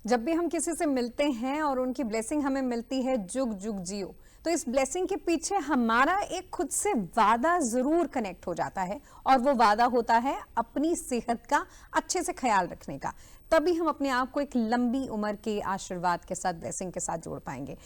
जब भी हम किसी से मिलते हैं और उनकी ब्लेसिंग हमें मिलती है जुग जुग जियो, तो इस ब्लेसिंग के पीछे हमारा एक खुद से वादा जरूर कनेक्ट हो जाता है और वो वादा होता है अपनी सेहत का अच्छे से ख्याल रखने का। तभी हम अपने आप को एक लंबी उम्र के आशीर्वाद के साथ, ब्लेसिंग के साथ जोड़ पाएंगे।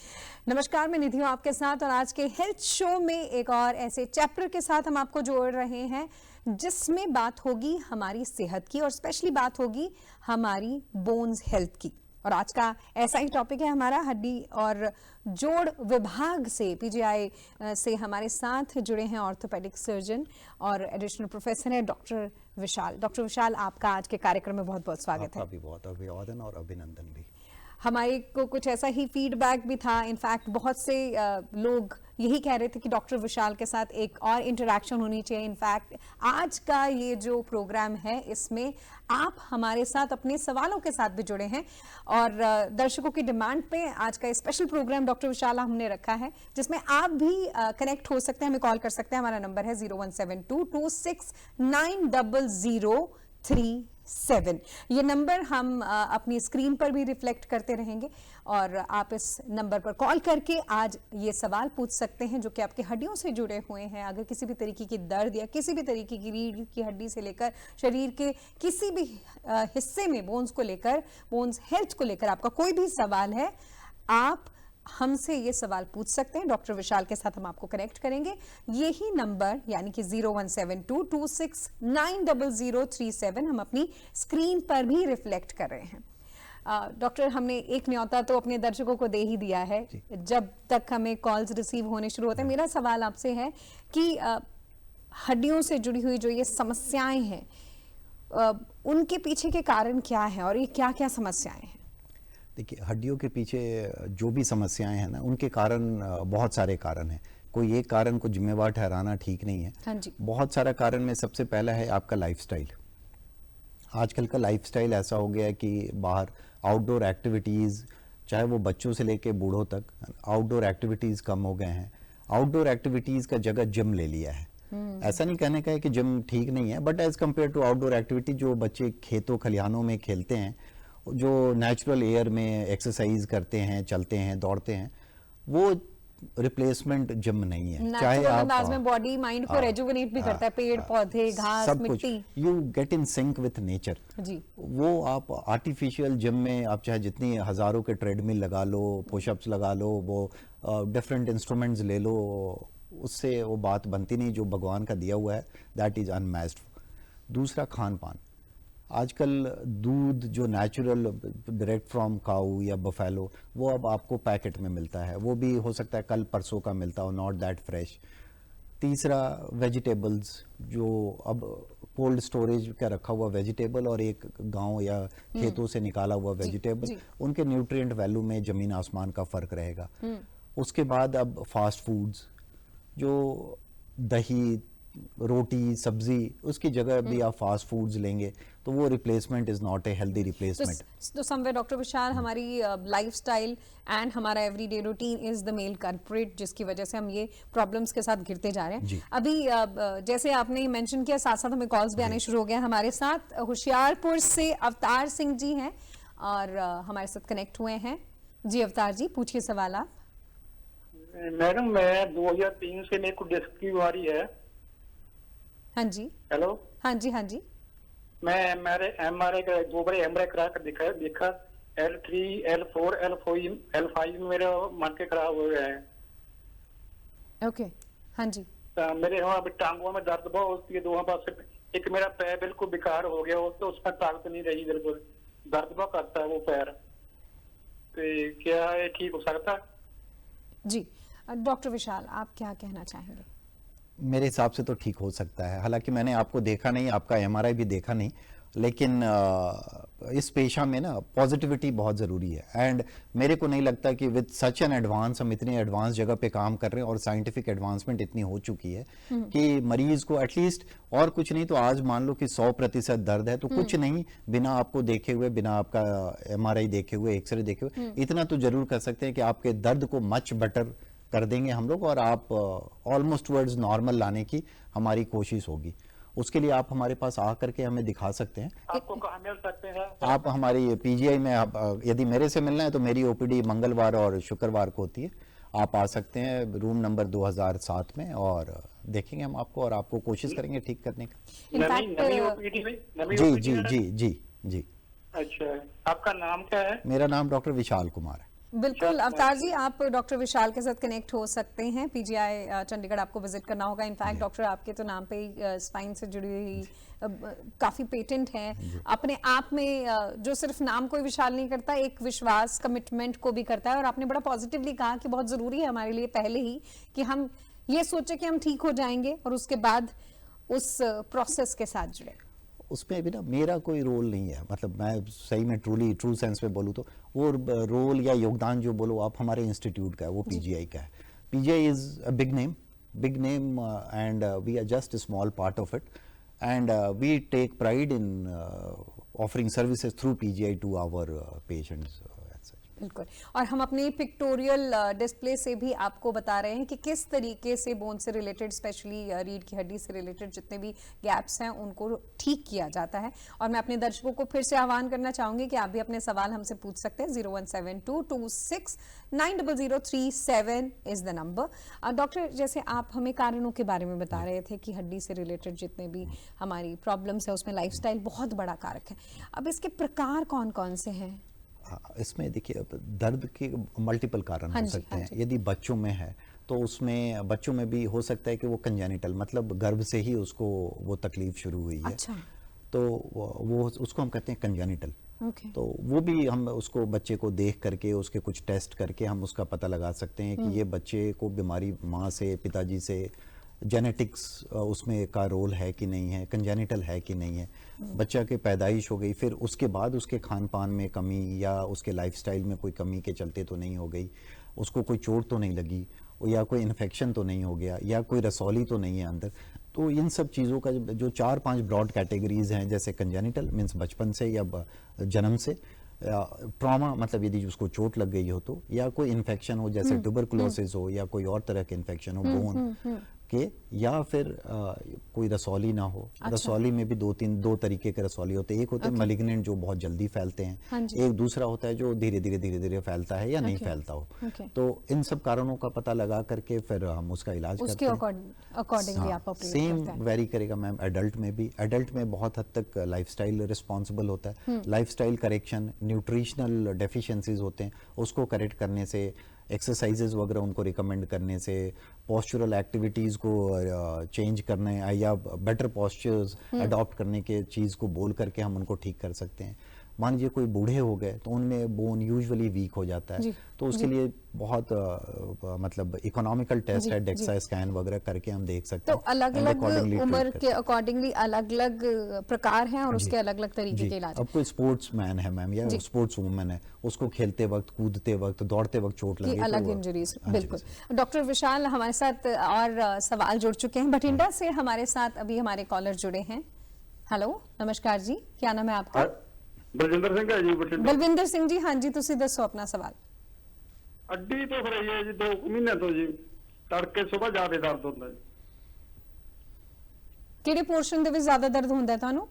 नमस्कार, मैं निधि हूं आपके साथ और आज के हेल्थ शो में एक और ऐसे चैप्टर के साथ हम आपको जोड़ रहे हैं जिसमें बात होगी हमारी सेहत की और स्पेशली बात होगी हमारी बोन्स हेल्थ की। और आज का ऐसा ही टॉपिक है हमारा, हड्डी और जोड़ विभाग से, पीजीआई से हमारे साथ जुड़े हैं ऑर्थोपेडिक सर्जन और एडिशनल प्रोफेसर हैं डॉक्टर विशाल। डॉक्टर विशाल, आपका आज के कार्यक्रम में बहुत बहुत स्वागत है। आपका भी बहुत अभिवादन और अभिनंदन भी। हमारे को कुछ ऐसा ही फीडबैक भी था, इनफैक्ट बहुत से लोग यही कह रहे थे कि डॉक्टर विशाल के साथ एक और इंटरेक्शन होनी चाहिए। इनफैक्ट आज का ये जो प्रोग्राम है इसमें आप हमारे साथ अपने सवालों के साथ भी जुड़े हैं और दर्शकों की डिमांड पे आज का स्पेशल प्रोग्राम डॉक्टर विशाल हमने रखा है जिसमें आप भी कनेक्ट हो सकते हैं, हमें कॉल कर सकते हैं। हमारा नंबर है 0172269037। ये नंबर हम अपनी स्क्रीन पर भी रिफ्लेक्ट करते रहेंगे और आप इस नंबर पर कॉल करके आज ये सवाल पूछ सकते हैं जो कि आपके हड्डियों से जुड़े हुए हैं। अगर किसी भी तरीके की दर्द या किसी भी तरीके की रीढ़ की हड्डी से लेकर शरीर के किसी भी हिस्से में बोन्स को लेकर, बोन्स हेल्थ को लेकर आपका कोई भी सवाल है, आप हमसे ये सवाल पूछ सकते हैं। डॉक्टर विशाल के साथ हम आपको कनेक्ट करेंगे। यही नंबर यानी कि 0172269037 हम अपनी स्क्रीन पर भी रिफ्लेक्ट कर रहे हैं। डॉक्टर, हमने एक न्योता तो अपने दर्शकों को दे ही दिया है। जब तक हमें कॉल्स रिसीव होने शुरू होते हैं, मेरा सवाल आपसे है कि हड्डियों से जुड़ी हुई जो ये समस्याएं हैं उनके पीछे के कारण क्या है और ये क्या क्या समस्याएं हैं? देखिए, हड्डियों के पीछे जो भी समस्याएं हैं ना, उनके कारण बहुत सारे कारण हैं। कोई एक कारण को जिम्मेवार ठहराना ठीक नहीं है। हाँ जी। बहुत सारा कारण में सबसे पहला है आपका लाइफस्टाइल। आजकल का लाइफस्टाइल ऐसा हो गया है कि बाहर आउटडोर एक्टिविटीज़, चाहे वो बच्चों से लेके बूढ़ों तक, आउटडोर एक्टिविटीज़ कम हो गए हैं। आउटडोर एक्टिविटीज़ का जगह जिम ले लिया है। ऐसा नहीं कहने का है कि जिम ठीक नहीं है, but as compare to outdoor activity, जो बच्चे खेतों खलिहानों में खेलते हैं, जो नेचुरल एयर में एक्सरसाइज करते हैं, चलते हैं, दौड़ते हैं, वो रिप्लेसमेंट जिम नहीं है। चाहे आप अंदाज में बॉडी माइंड को रेजुवेनेट भी करता है, पेड़ पौधे, घास, सब मिट्टी, you get in sync with nature जी। वो आप आर्टिफिशियल जिम में आप चाहे जितनी हजारों के ट्रेडमिल लगा लो, पुशअप्स लगा लो, वो डिफरेंट इंस्ट्रूमेंट्स ले लो, उससे वो बात बनती नहीं जो भगवान का दिया हुआ है। That is unmatched. दूसरा, खान पान। आजकल दूध जो नेचुरल डायरेक्ट फ्रॉम काऊ या बफेलो, वो अब आपको पैकेट में मिलता है। वो भी हो सकता है कल परसों का मिलता हो, नॉट दैट फ्रेश। तीसरा, वेजिटेबल्स, जो अब कोल्ड स्टोरेज का रखा हुआ वेजिटेबल और एक गांव या खेतों से निकाला हुआ वेजिटेबल, उनके न्यूट्रिएंट वैल्यू में जमीन आसमान का फर्क रहेगा। उसके बाद अब फास्ट फूड्स, जो दही, रोटी, सब्जी, उसकी जगह भी आप फास्ट फूड्स लेंगे तो वो replacement is not a healthy replacement. तो समवेयर डॉक्टर विशाल, हमारी लाइफस्टाइल एंड हमारा everyday routine is the main culprit, जिसकी वजह से हम ये प्रॉब्लम्स के साथ घिरते जा रहे हैं। अभी जैसे आपने मेंशन किया, साथ साथ हमें कॉल्स भी आने शुरू हो गए। हमारे साथ होशियारपुर से अवतार सिंह जी हैं और हमारे साथ कनेक्ट हुए हैं। जी अवतार जी, पूछिए सवाल आप। मैडम, मैं 2003 से मेरे को डिस्क की बीमारी है। हाँ जी। हेलो। हाँ जी, हाँ जी। मैं मेरे MRI का 2 बार MRI करा कर देखा L3, L4, L5 मेरे मन के खराब हो गए हैं। ओके, हाँ जी। मेरे वहाँ टांगों में दर्द बहुत होती है, दोनों पास से। एक मेरा पैर बिल्कुल बेकार हो गया, तो उसमें ताकत नहीं रही, बिल्कुल दर्द बहुत करता है वो पैर। तो क्या ये ठीक हो सकता? जी डॉक्टर विशाल, आप क्या कहना चाहेंगे? मेरे हिसाब से तो ठीक हो सकता है। हालांकि मैंने आपको देखा नहीं, आपका MRI भी देखा नहीं, लेकिन इस पेशा में ना पॉजिटिविटी बहुत ज़रूरी है। एंड मेरे को नहीं लगता कि विद सच एन एडवांस, हम इतनी एडवांस जगह पे काम कर रहे हैं और साइंटिफिक एडवांसमेंट इतनी हो चुकी है कि मरीज को एटलीस्ट, और कुछ नहीं तो आज मान लो कि 100% दर्द है तो कुछ नहीं, बिना आपको देखे हुए, बिना आपका MRI देखे हुए, एक्सरे देखे हुए, इतना तो जरूर कर सकते हैं कि आपके दर्द को मच बेटर कर देंगे हम लोग और आप ऑलमोस्ट टुवर्ड्स नॉर्मल लाने की हमारी कोशिश होगी। उसके लिए आप हमारे पास आ करके हमें दिखा सकते हैं। आपको कहाँ मिल सकते हैं? आप हमारी पीजीआई में यदि मेरे से मिलना है तो मेरी ओपीडी मंगलवार और शुक्रवार को होती है। आप आ सकते हैं रूम नंबर 2007 में और देखेंगे हम आपको और आपको कोशिश करेंगे ठीक करने का। नवी OPD में? नवी जी OPD जी में? जी जी जी। अच्छा, आपका नाम क्या है? मेरा नाम डॉक्टर विशाल कुमार है। बिल्कुल अवतार जी, आप डॉक्टर विशाल के साथ कनेक्ट हो सकते हैं। पीजीआई चंडीगढ़ आपको विजिट करना होगा। इनफैक्ट डॉक्टर आपके तो नाम पे ही स्पाइन से जुड़ी हुई काफी पेटेंट है अपने आप में, जो सिर्फ नाम कोई विशाल नहीं करता, एक विश्वास कमिटमेंट को भी करता है। और आपने बड़ा पॉजिटिवली कहा कि बहुत जरूरी है हमारे लिए पहले ही कि हम ये सोचे कि हम ठीक हो जाएंगे और उसके बाद उस प्रोसेस के साथ जुड़े। उसमें भी ना मेरा कोई रोल नहीं है, मतलब मैं सही में ट्रू सेंस में बोलूँ तो वो रोल या योगदान जो बोलो आप हमारे इंस्टीट्यूट का है, वो पीजीआई का है। PGI is a big name and we are just a small part of it and we take pride in offering services through PGI to our patients. बिल्कुल, और हम अपने पिक्टोरियल डिस्प्ले से भी आपको बता रहे हैं कि किस तरीके से बोन से रिलेटेड, स्पेशली रीढ़ की हड्डी से रिलेटेड जितने भी गैप्स हैं उनको ठीक किया जाता है। और मैं अपने दर्शकों को फिर से आह्वान करना चाहूंगी कि आप भी अपने सवाल हमसे पूछ सकते हैं। 0172269037 इज द नंबर। डॉक्टर, जैसे आप हमें कारणों के बारे में बता रहे थे कि हड्डी से रिलेटेड जितने भी हमारी प्रॉब्लम्स है उसमें लाइफस्टाइल बहुत बड़ा कारक है। अब इसके प्रकार कौन कौन से हैं? इसमें देखिए दर्द के मल्टीपल कारण हो सकते हैं। यदि बच्चों में है तो उसमें बच्चों में भी हो सकता है कि वो कंजेनिटल, मतलब गर्भ से ही उसको वो तकलीफ शुरू हुई है। अच्छा। तो वो उसको हम कहते हैं कंजेनिटल। तो वो भी हम उसको बच्चे को देख करके उसके कुछ टेस्ट करके हम उसका पता लगा सकते हैं कि ये बच्चे को बीमारी माँ से, पिताजी से, जेनेटिक्स उसमें का रोल है कि नहीं है, कंजेनिटल है कि नहीं है। बच्चा के पैदाइश हो गई, फिर उसके बाद उसके खान पान में कमी या उसके लाइफस्टाइल में कोई कमी के चलते तो नहीं हो गई, उसको कोई चोट तो नहीं लगी, या कोई इन्फेक्शन तो नहीं हो गया, या कोई रसौली तो नहीं है अंदर। तो इन सब चीज़ों का जो 4-5 ब्रॉड कैटेगरीज हैं, जैसे कंजेनिटल मीन्स बचपन से या जन्म से, ट्रॉमा मतलब यदि उसको चोट लग गई हो तो, या कोई इन्फेक्शन हो जैसे ट्यूबरकुलोसिस हो या कोई और तरह के इन्फेक्शन हो बोन के, या फिर कोई रसौली ना हो। अच्छा। रसौली में भी दो तरीके के रसौली होते हैं। एक होते हैं मैलिग्नेंट जो बहुत जल्दी फैलते हैं। हाँ, एक दूसरा होता है जो धीरे धीरे फैलता है या नहीं फैलता हो। तो इन सब कारणों का पता लगा करके फिर हम उसका इलाज करते हैं। अकॉर्डिंगली आप ऑपरेट करते हैं। सेम वेरी करेगा मैम एडल्ट में भी। एडल्ट में बहुत हद तक लाइफस्टाइल रिस्पॉन्सिबल होता है। लाइफस्टाइल करेक्शन, न्यूट्रिशनल डेफिशिएंसीज होते हैं, उसको करेक्ट करने से, एक्सरसाइजेज वगैरह उनको रिकमेंड करने से, पोस्चरल एक्टिविटीज़ को चेंज करने या बेटर पोस्चर्स अडॉप्ट करने के चीज़ को बोल करके हम उनको ठीक कर सकते हैं। मान लीजिए कोई बूढ़े हो गए तो उनमें बोन यूजुअली वीक हो जाता है, तो उसके लिए बहुत मतलब इकोनॉमिकल टेस्ट है, डेक्सा स्कैन वगैरह करके हम देख सकते हैं। तो अलग अलग उम्र के अकॉर्डिंगली अलग अलग प्रकार हैं और उसके अलग अलग तरीके के इलाज। अब कोई स्पोर्ट्स मैन है मैम या स्पोर्ट्स वुमन है, उसको खेलते वक्त, कूदते वक्त, दौड़ते वक्त चोट लगे, अलग इंजरीज। बिल्कुल। डॉक्टर विशाल हमारे साथ और सवाल जुड़ चुके हैं। बठिंडा से हमारे साथ अभी हमारे कॉलर जुड़े हैं। हेलो, नमस्कार जी, क्या नाम है आपका? बलविंदर सिंह है जी। बलविंदर सिंह जी, हाँ जी, तुसी दसो अपना सवाल। ਅੱਡੀ ਤੋਂ ਫਿਰ ਇਹ ਜੀ 2 ਮਹੀਨੇ ਤੋਂ ਜੀ ਤੜਕੇ ਸਵੇਰ ਜ਼ਿਆਦਾ ਦਰਦ ਹੁੰਦਾ ਜੀ। ਕਿਹੜੇ ਪੋਰਸ਼ਨ ਦੇ ਵਿੱਚ ਜ਼ਿਆਦਾ ਦਰਦ ਹੁੰਦਾ ਹੈ ਤੁਹਾਨੂੰ?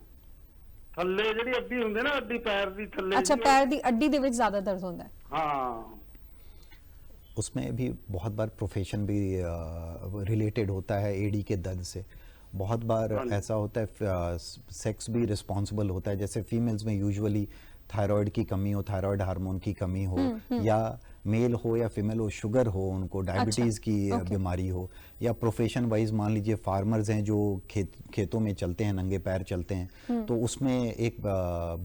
ਥੱਲੇ ਜਿਹੜੀ ਅੱਡੀ ਹੁੰਦੀ ਨਾ, ਅੱਡੀ ਪੈਰ ਦੀ ਥੱਲੇ। अच्छा, पैर ਦੀ ਅੱਡੀ ਦੇ ਵਿੱਚ ਜ਼ਿਆਦਾ ਦਰਦ ਹੁੰਦਾ है। हाँ, उसमें भी बहुत बार प्रोफेशन भी रिलेटेड होता है एडी के दर्द से। बहुत बार ऐसा होता है सेक्स भी रिस्पॉन्सिबल होता है, जैसे फीमेल्स में यूजुअली थायराइड की कमी हो, थायराइड हार्मोन की कमी हो, या मेल हो या फीमेल हो, शुगर हो, उनको डायबिटीज की बीमारी हो, या प्रोफेशन वाइज मान लीजिए फार्मर्स हैं जो खेतों में चलते हैं, नंगे पैर चलते हैं, तो उसमें एक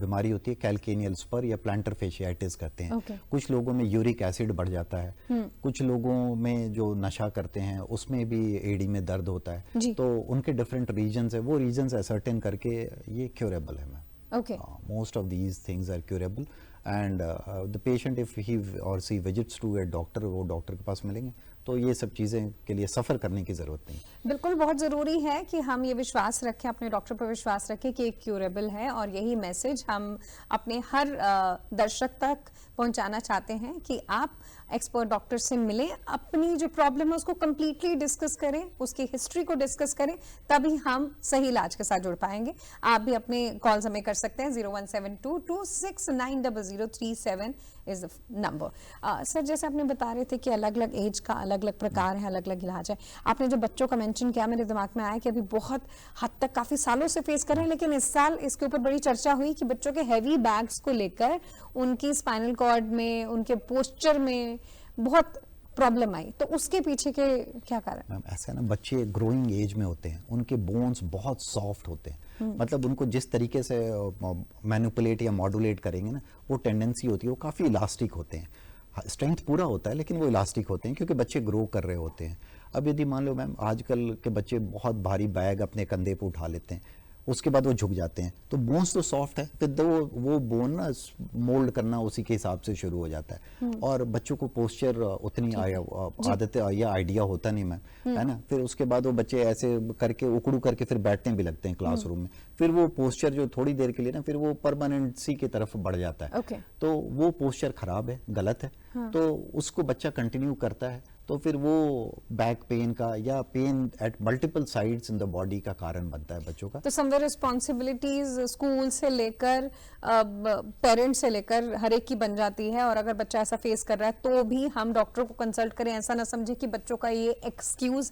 बीमारी होती है कैल्केनियल स्पर या प्लांटर फेशियाइटिस कहते हैं। कुछ लोगों में यूरिक एसिड बढ़ जाता है, कुछ लोगों में जो नशा करते हैं उसमें भी एडी में दर्द होता है। तो उनके डिफरेंट रीजन्स है, वो रीजन्स असर्टेन करके ये क्यूरेबल है ma'am. Most of these things are curable and the patient if he or she visits to a doctor, वो डॉक्टर के पास मिलेंगे, तो ये सब चीज़ें के लिए सफ़र करने की ज़रूरत नहीं। बिल्कुल, बहुत ज़रूरी है कि हम ये विश्वास रखें, अपने डॉक्टर पर विश्वास रखें कि एक क्यूरेबल है, और यही मैसेज हम अपने हर दर्शक तक पहुंचाना चाहते हैं कि आप एक्सपर्ट डॉक्टर से मिलें, अपनी जो प्रॉब्लम है उसको कंप्लीटली डिस्कस करें, उसकी हिस्ट्री को डिस्कस करें, तभी हम सही इलाज के साथ जुड़ पाएंगे। आप भी अपने कॉल्स हमें कर सकते हैं, 01722690037 इज द नंबर। सर, जैसे आपने बता रहे थे कि अलग अलग एज का अलग अलग प्रकार है, अलग अलग इलाज है। आपने जो बच्चों का मेंशन किया, मेरे दिमाग में आया कि अभी बहुत हद तक काफी सालों से फेस कर रहे हैं, लेकिन इस साल इसके ऊपर बड़ी चर्चा हुई कि बच्चों के हैवी बैग्स को लेकर उनकी स्पाइनल कॉर्ड में, उनके पोस्चर में बहुत प्रॉब्लम आई। तो उसके पीछे के क्या कारण? मैम, ऐसा है ना, बच्चे ग्रोइंग एज में होते हैं, उनके बोन्स बहुत सॉफ्ट होते हैं। मतलब उनको जिस तरीके से मैनिपुलेट या मॉड्यूलेट करेंगे ना, वो टेंडेंसी होती है, वो काफ़ी इलास्टिक होते हैं। स्ट्रेंथ पूरा होता है लेकिन वो इलास्टिक होते हैं क्योंकि बच्चे ग्रो कर रहे होते हैं। अब यदि मान लो मैम, आजकल के बच्चे बहुत भारी बैग अपने कंधे पे उठा लेते हैं, उसके बाद वो झुक जाते हैं, तो बोन्स तो सॉफ्ट है, फिर तो वो बोन ना मोल्ड करना उसी के हिसाब से शुरू हो जाता है। और बच्चों को पोस्चर उतनी आदत या आइडिया होता नहीं मैम, है ना। फिर उसके बाद वो बच्चे ऐसे करके उकड़ू करके फिर बैठने भी लगते हैं क्लासरूम में। फिर वो पोस्चर जो थोड़ी देर के लिए ना, फिर वो परमानेंसी की तरफ बढ़ जाता है। तो वो पोस्चर खराब है, गलत है। तो उसको बच्चा कंटिन्यू करता है, तो फिर वो बैक पेन का या pen at multiple sides in the body का कारण बनता है बच्चों का। तो समवेयर रिस्पॉन्सिबिलिटीज स्कूल से लेकर पेरेंट्स से लेकर हर एक की बन जाती है, और अगर बच्चा ऐसा फेस कर रहा है तो भी हम डॉक्टर को कंसल्ट करें, ऐसा ना समझे कि बच्चों का ये एक्सक्यूज।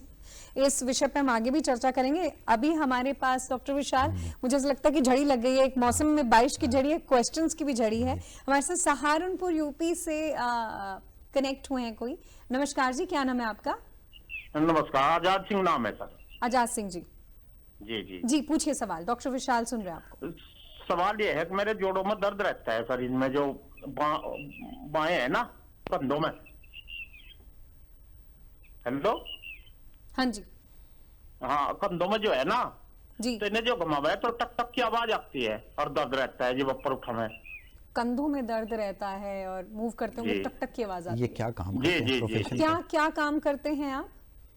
इस विषय पे हम आगे भी चर्चा करेंगे। अभी हमारे पास डॉक्टर विशाल, मुझे ऐसा लगता है कि झड़ी लग गई है, एक मौसम में बारिश की झड़ी है, क्वेश्चंस की भी झड़ी है। हमारे साथ सहारनपुर यूपी से कनेक्ट हुए हैं कोई। नमस्कार जी, क्या नाम है आपका? नमस्कार, आजाद सिंह नाम है सर। आजाद सिंह जी। जी जी जी, पूछिए सवाल, डॉक्टर विशाल सुन रहे हैं आपको। सवाल ये है कि मेरे जोड़ों में दर्द रहता है सर, इनमें जो बाएं है ना, कंधों में। हेलो, हाँ जी। हाँ, कंधों में जो है ना जी, तो इन्हें जो घुमावा है तो टक टक की आवाज आती है और दर्द रहता है जब ऊपर उठा में। कंधों में दर्द रहता है और मूव करते होंगे टक टक की आवाज आती ये है। क्या काम जी, करते हैं? जी, जी। प्रोफेशन क्या काम करते हैं आप?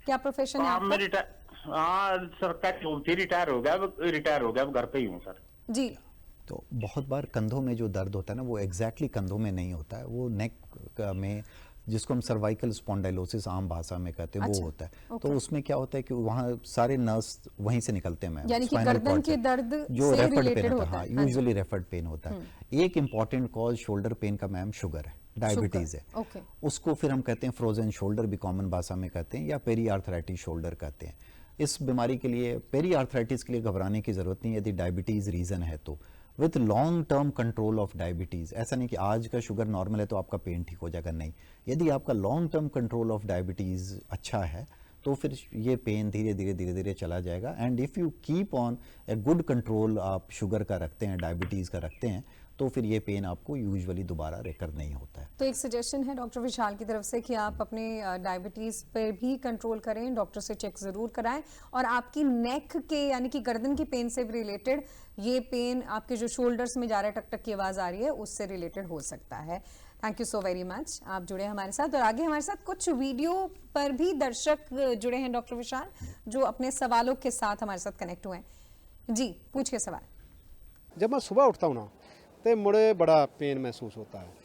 क्या प्रोफेशन है हाँ, मैं आपका? सरकारी रिटायर हो गया, अब घर पे ही हूँ सर। जी, तो बहुत बार कंधों में जो दर्द होता है ना, वो एग्जैक्टली कंधों में नहीं होता है, वो नेक में, जिसको हम सर्वाइकल स्पॉन्डाइलोसिस आम भाषा में कहते हैं, अच्छा, वो होता है। तो उसमें क्या होता है कि वहाँ सारे नर्व्स वहीं से निकलते हैं मैम, यानी कि spinal गर्दन cord के से, दर्द जो से रेफर्ड related पेन होता होता है। है। हाँ, यूजुअली रेफर्ड पेन होता है। एक इंपॉर्टेंट कॉज शोल्डर पेन का मैम शुगर है, डायबिटीज है। ओके। उसको फिर हम कहते हैं फ्रोजन शोल्डर, भी कॉमन भाषा में कहते हैं, या पेरी आर्थराइटिस शोल्डर कहते हैं। इस बीमारी के लिए, पेरी आर्थराइटिस के लिए घबराने की जरूरत नहीं यदि डायबिटीज रीजन है तो। With long term control of diabetes, ऐसा नहीं कि आज का शुगर नॉर्मल है तो आपका पेन ठीक हो जाएगा, नहीं। यदि आपका long term control of diabetes अच्छा है तो फिर ये पेन धीरे धीरे चला जाएगा। And if you keep on a good control, आप शुगर का रखते हैं, डायबिटीज़ का रखते हैं, तो फिर ये पेन आपको यूजुअली दोबारा रिकर नहीं होता है। तो एक सजेशन है डॉक्टर विशाल की तरफ से कि आप अपने डायबिटीज पर भी कंट्रोल करें, डॉक्टर से चेक जरूर कराएं, और आपकी नेक के यानी कि गर्दन की पेन से भी रिलेटेड ये पेन आपके जो शोल्डर्स में जा रहा है, टक टक की आवाज आ रही है, उससे रिलेटेड हो सकता है। Thank you so very much, आप जुड़े हमारे साथ। और आगे हमारे साथ कुछ वीडियो पर भी दर्शक जुड़े हैं डॉक्टर विशाल, जो अपने सवालों के साथ हमारे साथ कनेक्ट हुए हैं। जी, पूछिए सवाल। जब मैं सुबह उठता हूँ ना, तो मुझे बड़ा पेन महसूस होता है।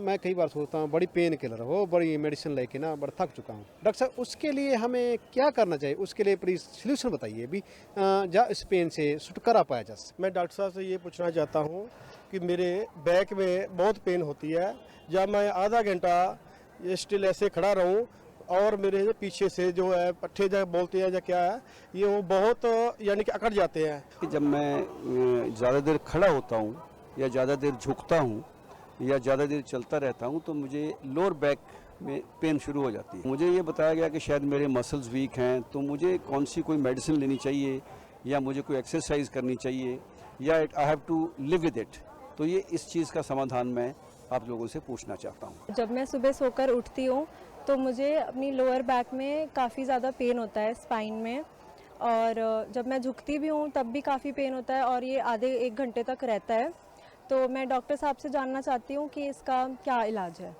मैं कई बार सोचता हूँ बड़ी पेन किलर हो, बड़ी मेडिसिन लेके ना बड़ा थक चुका हूँ। डॉक्टर साहब, उसके लिए हमें क्या करना चाहिए? उसके लिए प्लीज सोल्यूशन बताइए भी, जा इस पेन से छुटकारा पाया जा सके। मैं डॉक्टर साहब से ये पूछना चाहता हूँ कि मेरे बैक में बहुत पेन होती है। जब मैं आधा घंटा ये स्टिल ऐसे खड़ा रहूँ और मेरे पीछे से जो है पट्टे जब बोलते हैं या क्या है, ये वो बहुत यानी कि अकड़ जाते हैं। कि जब मैं ज़्यादा देर खड़ा होता हूँ या ज़्यादा देर झुकता हूँ या ज़्यादा देर चलता रहता हूँ तो मुझे लोअर बैक में पेन शुरू हो जाती है। मुझे ये बताया गया कि शायद मेरे मसल्स वीक हैं, तो मुझे कौन सी कोई मेडिसिन लेनी चाहिए या मुझे कोई एक्सरसाइज करनी चाहिए या I have to live with it. तो ये इस चीज़ का समाधान मैं आप लोगों से पूछना चाहता हूँ। जब मैं सुबह सोकर उठती हूँ तो मुझे अपनी लोअर बैक में काफ़ी ज़्यादा पेन होता है, स्पाइन में, और जब मैं झुकती भी हूँ तब भी काफ़ी पेन होता है और ये आधे 1 घंटे तक रहता है। तो मैं डॉक्टर साहब से जानना चाहती हूँ कि इसका क्या इलाज है।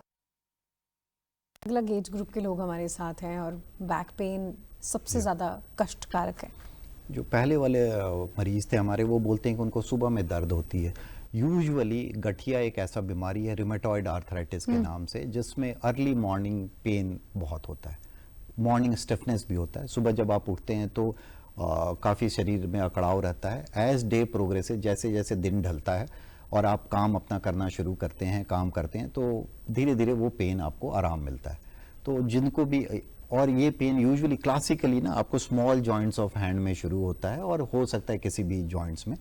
अलग एज ग्रुप के लोग हमारे साथ हैं और बैक पेन सबसे ज़्यादा कष्टकारक है। जो पहले वाले मरीज थे हमारे, वो बोलते हैं कि उनको सुबह में दर्द होती है, यूजुअली गठिया एक ऐसा बीमारी है रिमेटॉइड आर्थराइटिस के नाम से, जिसमें अर्ली मॉर्निंग पेन बहुत होता है, मॉर्निंग स्टिफनेस भी होता है। सुबह जब आप उठते हैं तो काफ़ी शरीर में अकड़ाव रहता है। एज डे प्रोग्रेसेस, जैसे जैसे दिन ढलता है और आप काम अपना करना शुरू करते हैं, काम करते हैं, तो धीरे धीरे वो पेन आपको आराम मिलता है। तो जिनको भी, और ये पेन यूजुअली क्लासिकली ना आपको स्मॉल जॉइंट्स ऑफ हैंड में शुरू होता है और हो सकता है किसी भी जॉइंट्स में।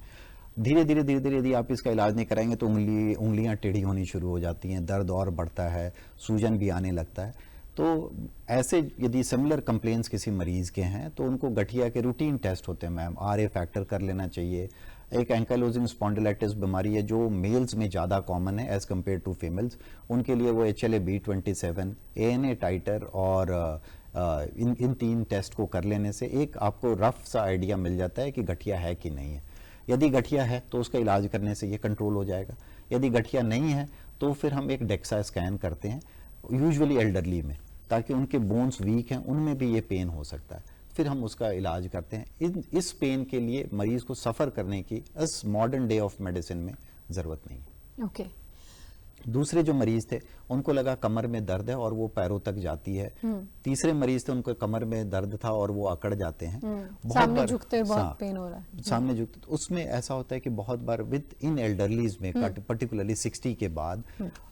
धीरे धीरे यदि आप इसका इलाज नहीं कराएंगे तो उंगलियां टेढ़ी होनी शुरू हो जाती हैं, दर्द और बढ़ता है, सूजन भी आने लगता है। तो ऐसे यदि सिमिलर कंप्लेंट्स किसी मरीज के हैं तो उनको गठिया के रूटीन टेस्ट होते हैं मैम, RA फैक्टर कर लेना चाहिए। एक एंकाइलोजिंग स्पॉन्डिलाइटिस बीमारी है जो मेल्स में ज़्यादा कॉमन है एज कम्पेयर टू फीमेल्स, उनके लिए वो HLA-B27, ANA टाइटर और इन 3 टेस्ट को कर लेने से एक आपको रफ सा आइडिया मिल जाता है कि गठिया है कि नहीं है। यदि गठिया है तो उसका इलाज करने से ये कंट्रोल हो जाएगा। यदि गठिया नहीं है तो फिर हम एक डेक्सा स्कैन करते हैं, यूजुअली एल्डरली में, ताकि उनके बोन्स वीक हैं, उनमें भी ये पेन हो सकता है। फिर हम उसका इलाज करते हैं। इस पेन के लिए मरीज को सफ़र करने की इस मॉडर्न डे ऑफ मेडिसिन में ज़रूरत नहीं है। ओके। दूसरे जो मरीज थे उनको लगा कमर में दर्द है और वो पैरों तक जाती है। तीसरे मरीज थे उनको कमर में दर्द था और वो अकड़ जाते हैं। सामने झुकते बहुत पेन हो रहा है। सामने झुकते, उसमें ऐसा होता है कि बहुत बार विद इन एल्डरलीज में पर्टिकुलरली 60 के बाद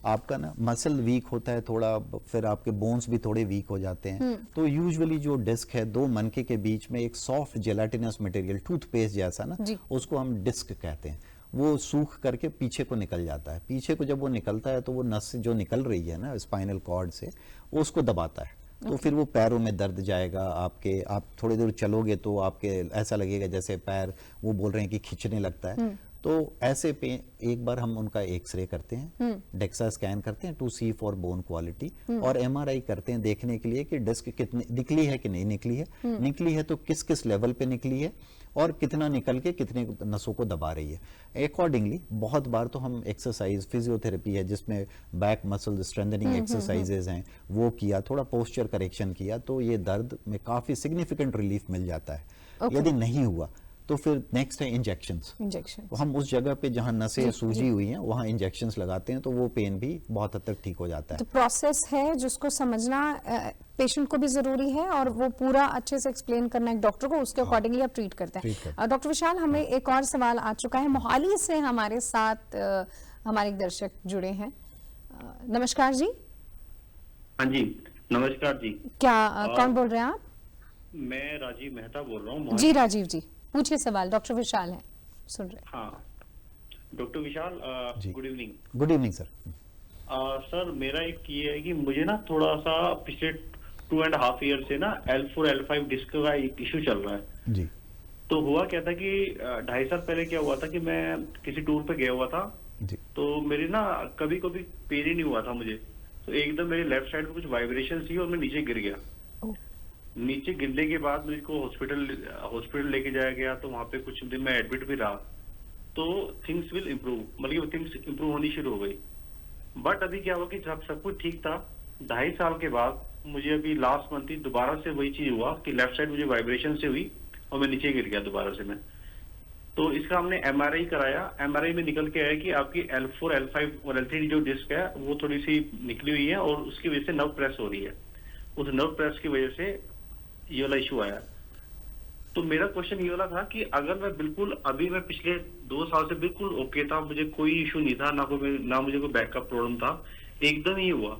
आपका ना मसल वीक होता है थोड़ा, फिर आपके बोन्स भी थोड़े वीक हो जाते हैं। तो यूजुअली जो डिस्क है 2 मनके के बीच में एक सॉफ्ट जेलाटिनस मटेरियल, टूथपेस्ट जैसा ना, उसको हम डिस्क कहते हैं, वो सूख करके पीछे को निकल जाता है। पीछे को जब वो निकलता है तो वो नस जो निकल रही है ना स्पाइनल कॉर्ड से, वो उसको दबाता है। तो फिर वो पैरों में दर्द जाएगा आपके, आप थोड़ी दूर चलोगे तो आपके ऐसा लगेगा जैसे पैर, वो बोल रहे हैं कि खींचने लगता है। तो ऐसे पे एक बार हम उनका एक्सरे करते हैं, डेक्सा स्कैन करते हैं to see for bone quality, और MRI करते हैं देखने के लिए कि डिस्क कितनी निकली है कि नहीं निकली है, निकली है तो किस किस लेवल पे निकली है और कितना निकल के कितने नसों को दबा रही है। अकॉर्डिंगली बहुत बार तो हम एक्सरसाइज, फिजियोथेरेपी है जिसमें बैक मसल स्ट्रेंथनिंग एक्सरसाइजेज हैं, वो किया, थोड़ा पोस्चर करेक्शन किया, तो ये दर्द में काफी सिग्निफिकेंट रिलीफ मिल जाता है। यदि नहीं हुआ तो फिर नेक्स्ट है इंजेक्शंस। हम उस जगह पे जहां नसें सूजी हुई हैं वहां इंजेक्शंस लगाते हैं, तो वो पेन भी बहुत हद तक ठीक हो जाता है। तो प्रोसेस है जिसको समझना पेशेंट को भी जरूरी है और वो पूरा अच्छे से एक्सप्लेन करना एक डॉक्टर को, उसके अकॉर्डिंगली आप ट्रीट करते हैं। डॉक्टर विशाल, हमें एक और सवाल आ चुका है, मोहाली से हमारे साथ हमारे एक दर्शक जुड़े हैं। नमस्कार जी। हाँ जी, नमस्कार जी। क्या कौन बोल रहे हैं आप? मैं राजीव मेहता बोल रहा हूँ। जी राजीव जी, पूछिए सवाल, डॉक्टर विशाल हैं, सुन रहे हैं। हाँ doctor Vishal, good evening. Good evening sir. Sir मेरा एक ये है कि मुझे ना थोड़ा सा पिछले 2.5 ईयर से ना L4 L5 डिस्क का एक इशू चल रहा है जी। तो हुआ क्या था कि 2.5 साल पहले क्या हुआ था कि मैं किसी टूर पे गया हुआ था जी। तो मेरी ना कभी कभी पेन ही नहीं हुआ था मुझे, तो एकदम मेरी लेफ्ट साइड में कुछ वाइब्रेशन थी और मैं नीचे गिर गया। नीचे गिरने के बाद मुझे को हॉस्पिटल लेके जाया गया, तो वहां पे कुछ दिन मैं एडमिट भी रहा, तो थिंग्स विल इम्प्रूव, मतलब थिंग्स इम्प्रूव होनी शुरू हो गई। बट अभी क्या हुआ कि जब सब कुछ ठीक था, 2.5 साल के बाद मुझे अभी लास्ट मंथ ही दोबारा से वही चीज हुआ कि लेफ्ट साइड मुझे वाइब्रेशन से हुई और मैं नीचे गिर गया दोबारा से मैं। तो इसका हमने MRI कराया, MRI में निकल के आया कि आपकी L4 L5 और L3 जो डिस्क है वो थोड़ी सी निकली हुई है और उसकी वजह से नर्व प्रेस हो रही है, उस नर्व प्रेस की वजह से ये वाला इशू आया। तो मेरा क्वेश्चन ये वाला था कि अगर मैं बिल्कुल अभी, मैं पिछले 2 साल से बिल्कुल ओके था, मुझे कोई इशू नहीं था, ना मुझे कोई बैक का प्रॉब्लम था, एकदम ही हुआ,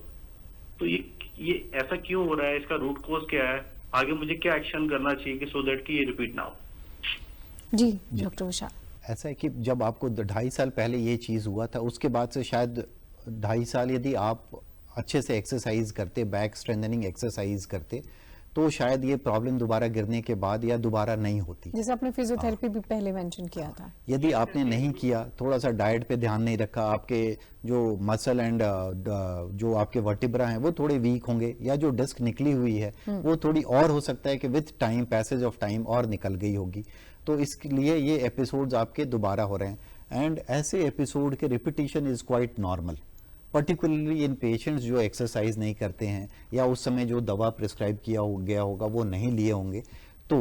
तो ये ऐसा क्यों हो रहा है, इसका रूट कॉज क्या है, आगे मुझे क्या एक्शन करना चाहिए कि सो दैट कि ये रिपीट ना हो। जी डॉक्टर विशाल, ऐसा है कि जब आपको 2.5 साल पहले ये चीज़ हुआ था, उसके बाद से शायद 2.5 साल यदि आप अच्छे से एक्सरसाइज करते, बैक स्ट्रेंथनिंग एक्सरसाइज करते, तो शायद ये प्रॉब्लम दोबारा गिरने के बाद या दोबारा नहीं होती। जैसे आपने फिजियोथेरेपी भी पहले मेंशन किया था। यदि आपने नहीं किया, थोड़ा सा डाइट पे ध्यान नहीं रखा, आपके जो मसल एंड जो आपके वर्टिब्रा हैं वो थोड़े वीक होंगे, या जो डिस्क निकली हुई है वो थोड़ी और हो सकता है कि with time, passage of time और निकल गई होगी। तो इसके लिए ये एपिसोड्स आपके दोबारा हो रहे हैं, एंड ऐसे एपिसोड के repetition is quite normal, particularly in patients जो एक्सरसाइज नहीं करते हैं या उस समय जो दवा प्रिस्क्राइब किया गया होगा वो नहीं लिए होंगे। तो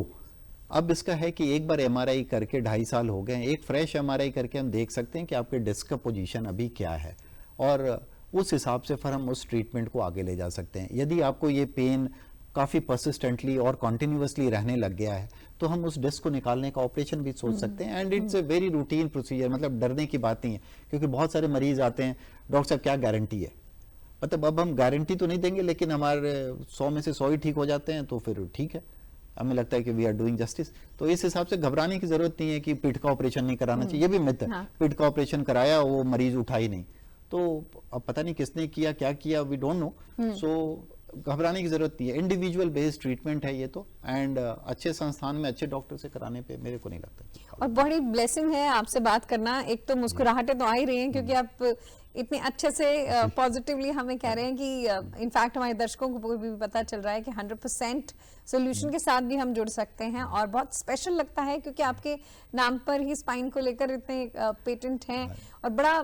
अब इसका है कि एक बार एमआरआई करके 2.5 साल हो गए हैं, एक फ्रेश एमआरआई करके हम देख सकते हैं कि आपके डिस्क का पोजीशन अभी क्या है, और उस हिसाब से फिर हम उस ट्रीटमेंट को आगे ले जा सकते हैं। यदि आपको ये पेन काफ़ी परसिस्टेंटली और कॉन्टिन्यूसली रहने लग गया है तो हम उस डिस्क को निकालने का ऑपरेशन भी सोच सकते हैं, and it's a very routine procedure, मतलब डरने की बात नहीं है। क्योंकि बहुत सारे मरीज आते हैं, डॉक्टर साहब क्या गारंटी है, मतलब अब हम गारंटी तो नहीं देंगे लेकिन हमारे 100 में से 100 ही ठीक हो जाते हैं तो फिर ठीक है, हमें लगता है कि वी आर डूइंग जस्टिस। तो इस हिसाब से घबराने की जरूरत नहीं है कि पीठ का ऑपरेशन नहीं कराना चाहिए, ये भी मिथ है। पीठ का ऑपरेशन कराया, वो मरीज उठा ही नहीं, तो अब पता नहीं किसने किया, क्या किया, वी डोंट नो। सो घबराने की जरूरत नहीं है, इंडिविजुअल बेस्ड ट्रीटमेंट है ये तो, एंड अच्छे संस्थान में अच्छे डॉक्टर से कराने पे मेरे को नहीं लगता। और बड़ी ब्लेसिंग है आपसे बात करना, एक तो मुस्कुराहटें तो आ ही रही हैं क्योंकि आप इतने अच्छे से पॉजिटिवली हमें कह रहे हैं कि इनफैक्ट हमारे दर्शकों को भी पता चल रहा है कि 100% सोल्यूशन के साथ भी हम जुड़ सकते हैं। और बहुत स्पेशल लगता है क्योंकि आपके नाम पर ही स्पाइन को लेकर इतने पेटेंट हैं, और बड़ा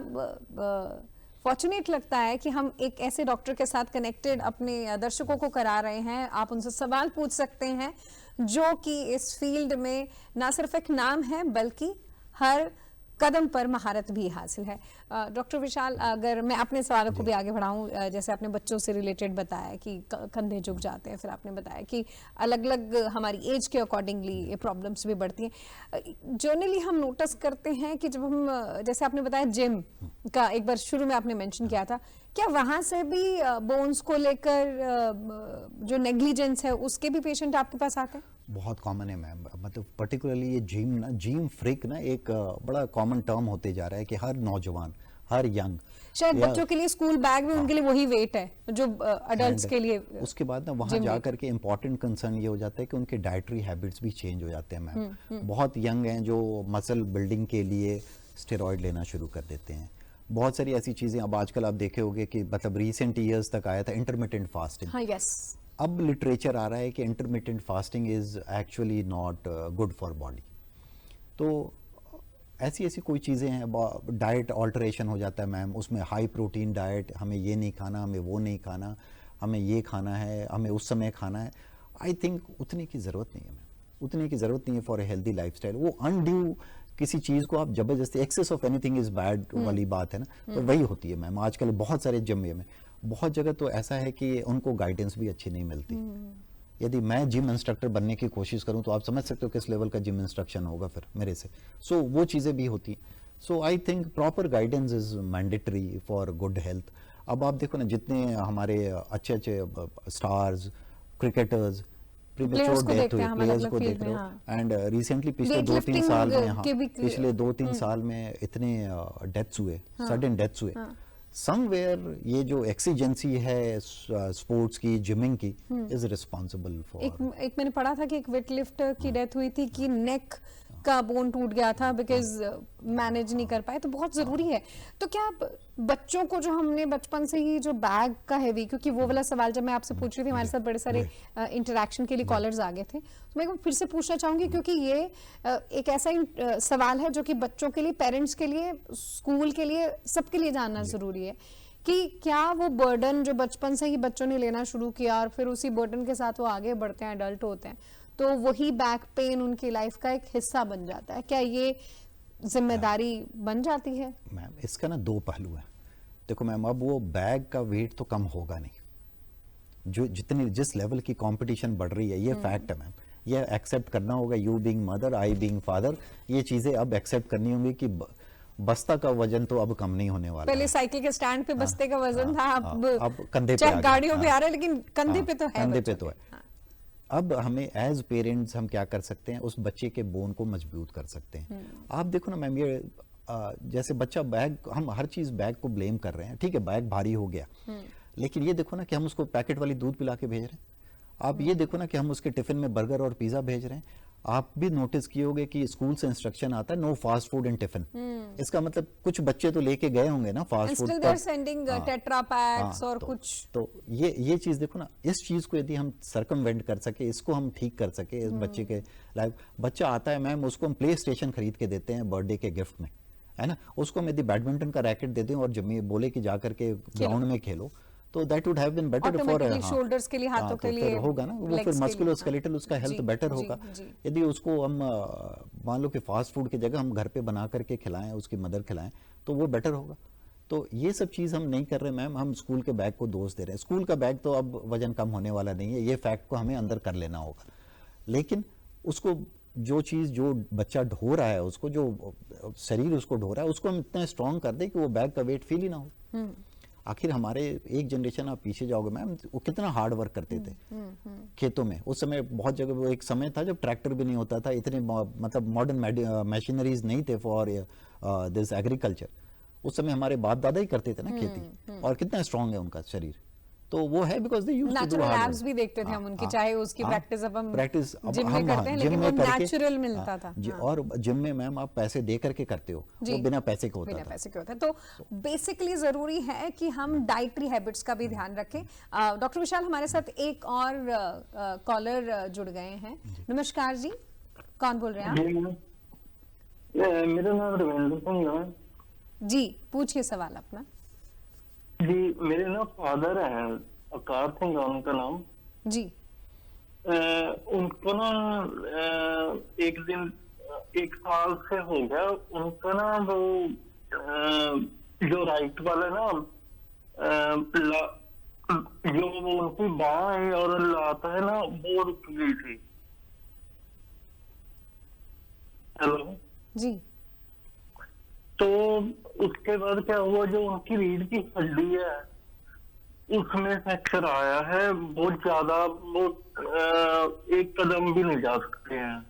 फॉर्चुनेट लगता है कि हम एक ऐसे डॉक्टर के साथ कनेक्टेड अपने दर्शकों को करा रहे हैं। आप उनसे सवाल पूछ सकते हैं जो कि इस फील्ड में ना सिर्फ एक नाम है बल्कि हर कदम पर महारत भी हासिल है। डॉक्टर विशाल, अगर मैं अपने सवालों को भी आगे बढ़ाऊं, जैसे आपने बच्चों से रिलेटेड बताया कि कंधे झुक जाते हैं, फिर आपने बताया कि अलग अलग हमारी एज के अकॉर्डिंगली ये प्रॉब्लम्स भी बढ़ती हैं। जनरली हम नोटिस करते हैं कि जब हम, जैसे आपने बताया जिम का एक बार शुरू में आपने मेंशन किया था, क्या वहां से भी बोन्स को लेकर जो नेग्लिजेंस है उसके भी पेशेंट आपके पास आते हैं? बहुत कॉमन है मैम, मतलब पर्टिकुलरली ये जिम फ्रीक ना एक बड़ा कॉमन टर्म होते जा रहा है कि हर नौजवान, हर यंग, शायद बच्चों के लिए स्कूल बैग में उनके लिए वही वेट है जो अडल्ट्स के लिए। उसके बाद ना वहाँ जा करके इम्पोर्टेंट कंसर्न ये हो जाता है कि उनके डाइटरी हैबिट्स भी चेंज हो जाते हैं मैम। बहुत यंग हैं जो मसल बिल्डिंग के लिए स्टेरॉइड लेना शुरू कर देते हैं। बहुत सारी ऐसी चीजें अब आजकल आप देखे होंगे कि मतलब रिसेंट ईयर्स तक आया था इंटरमिटेंट फास्टिंग। हाँ, यस। अब लिटरेचर आ रहा है कि intermittent fasting is actually not good for body. तो ऐसी ऐसी कोई चीज़ें हैं, डाइट ऑल्टरेशन हो जाता है मैम, उसमें हाई प्रोटीन डाइट, हमें ये नहीं खाना, हमें वो नहीं खाना, हमें ये खाना है, हमें उस समय खाना है। आई थिंक उतने की ज़रूरत नहीं है मैम, उतने की ज़रूरत नहीं है फॉर ए हेल्दी लाइफस्टाइल। वो अनड्यू किसी चीज़ को आप जबरदस्ती, excess of anything is bad वाली बात है ना, तो वही होती है मैम। आजकल बहुत सारे जिम में, बहुत जगह तो ऐसा है कि उनको गाइडेंस भी अच्छी नहीं मिलती। यदि मैं जिम इंस्ट्रक्टर बनने की कोशिश करूं तो आप समझ सकते हो किस लेवल का जिम इंस्ट्रक्शन होगा फिर मेरे से। सो वो चीज़ें भी होती हैं। So I think proper guidance is mandatory for good health. अब आप देखो ना, जितने हमारे अच्छे अच्छे स्टार्स, क्रिकेटर्स प्रीमेच्योर डेथ हुई, प्लेयर्स को देख रहे हो, एंड रिसेंटली पिछले 2-3 साल में, हाँ, पिछले 2-3 साल में इतने डेथ्स हुए, सडन डेथ्स हुए। समवेयर ये जो एक्सीजेंसी है स्पोर्ट्स की, जिमिंग की, इज रिस्पॉन्सिबल फॉर। एक मैंने पढ़ा था कि एक वेट लिफ्टर की डेथ हुई थी कि नेक का बोन टूट गया था बिकॉज मैनेज नहीं कर पाए। तो बहुत जरूरी है। तो क्या बच्चों को जो हमने बचपन से ही जो बैग का हैवी, क्योंकि वो वाला सवाल जब मैं आपसे पूछ रही थी, हमारे साथ बड़े सारे इंटरेक्शन के लिए कॉलर्स आ गए थे, तो मैं फिर से पूछना चाहूंगी क्योंकि ये एक ऐसा सवाल है जो कि बच्चों के लिए, पेरेंट्स के लिए, स्कूल के लिए, सबके लिए जानना जरूरी है कि क्या वो बर्डन जो बचपन से ही बच्चों ने लेना शुरू किया और फिर उसी बर्डन के साथ वो आगे बढ़ते हैं, अडल्ट होते हैं, तो वही बैक पेन उनकी लाइफ का एक हिस्सा बन जाता है। क्या ये जिम्मेदारी बन जाती है? मैम इसका ना 2 पहलू है। देखो मैम, अब वो बैग का वेट तो कम होगा नहीं, जो जिस लेवल की कंपटीशन बढ़ रही है, ये फैक्ट है मैम, ये एक्सेप्ट करना होगा। You being mother, I being father, ये चीजें अब एक्सेप्ट करनी होंगी कि बस्ता का वजन तो अब कम नहीं होने वाला। पहले साइकिल के स्टैंड पे बस्ते का वजन था, अब कंधे पे, गाड़ियों पे आ रहा है, लेकिन कंधे पे तो है, कंधे पे तो है। अब हमें एज पेरेंट्स हम क्या कर सकते हैं, उस बच्चे के बोन को मजबूत कर सकते हैं। आप देखो ना मैम, ये जैसे बच्चा बैग, हम हर चीज बैग को ब्लेम कर रहे हैं, ठीक है बैग भारी हो गया, लेकिन ये देखो ना कि हम उसको पैकेट वाली दूध पिला के भेज रहे हैं। आप ये देखो ना कि हम उसके टिफिन में बर्गर और पिज्जा भेज रहे हैं। आप भी नोटिस किए होंगे कि स्कूल से इंस्ट्रक्शन आता है no fast food in tiffin. इसका मतलब कुछ बच्चे तो लेके गए होंगे ना fast food, they are sending tetra packs और कुछ। तो ये चीज देखो ना, इस चीज को यदि हम सरकमवेंट कर सके, इसको हम ठीक कर सके इस बच्चे के लाइफ। बच्चा आता है मैम, उसको हम प्ले स्टेशन खरीद के देते हैं बर्थडे के गिफ्ट में, है ना। उसको हम यदि बैडमिंटन का रैकेट दे दें और जब बोले कि जा करके ग्राउंड में खेलो, तो that would have been better for Automatically shoulders के लिए, हाथों के लिए, होगा ना वो, legs फिर के मस्कुलो लिए, स्केलेटल उसका हेल्थ जी, बेटर जी, होगा। जी। यदि उसको हम मान लो कि फास्ट फूड की जगह हम घर पे बना करके खिलाएं, उसकी मदर खिलाएं, तो वो बेटर होगा। तो ये सब चीज़ हम नहीं कर रहे मैम, हम स्कूल के बैग को दोष दे रहे हैं। स्कूल का बैग तो अब वजन कम होने वाला नहीं है, ये फैक्ट को हमें अंदर कर लेना होगा। लेकिन उसको जो चीज़ जो बच्चा ढो रहा है, उसको जो शरीर उसको ढो रहा है, उसको हम इतना स्ट्रॉन्ग कर दें कि वो बैग का वेट फील ही ना हो। आखिर हमारे एक जनरेशन आप पीछे जाओगे मैम, वो कितना हार्ड वर्क करते थे खेतों में। उस समय बहुत जगह वो एक समय था जब ट्रैक्टर भी नहीं होता था, इतने मतलब मॉडर्न मशीनरीज नहीं थे फॉर दिस एग्रीकल्चर। उस समय हमारे बाप दादा ही करते थे ना खेती, और कितना स्ट्रांग है उनका शरीर। तो वो है because they used to do natural hard abs भी देखते थे हम उनकी, चाहे उसकी प्रैक्टिस अब हम प्रैक्टिस जिम में करते हैं, लेकिन वो नेचुरल मिलता था। और जिम में मैम आप पैसे दे करके करते हो, वो बिना पैसे के होता बिना था। पैसे के होता है। तो बेसिकली जरूरी है कि हम डाइटरी हैबिट्स का भी ध्यान रखें। डॉक्टर विशाल, हमारे साथ एक और कॉलर जुड़ गए हैं। नमस्कार जी, कौन बोल रहे हैं आप? मेरा नाम रविंद्र सिंह है जी, पूछिए सवाल अपना। जी। मेरे ना फादर हैं, अवतार सिंह उनका नाम जी। उनको ना एक दिन 1 साल से हो गया, उनका ना वो जो राइट वाला ना जो वो उनकी बाँह है और लाता है ना, वो रुक गई थी। हेलो जी। तो उसके बाद क्या हुआ, जो उनकी रीढ़ की हड्डी है उसमें फ्रैक्चर आया है बहुत ज्यादा, वो एक कदम भी नहीं जा सकते हैं।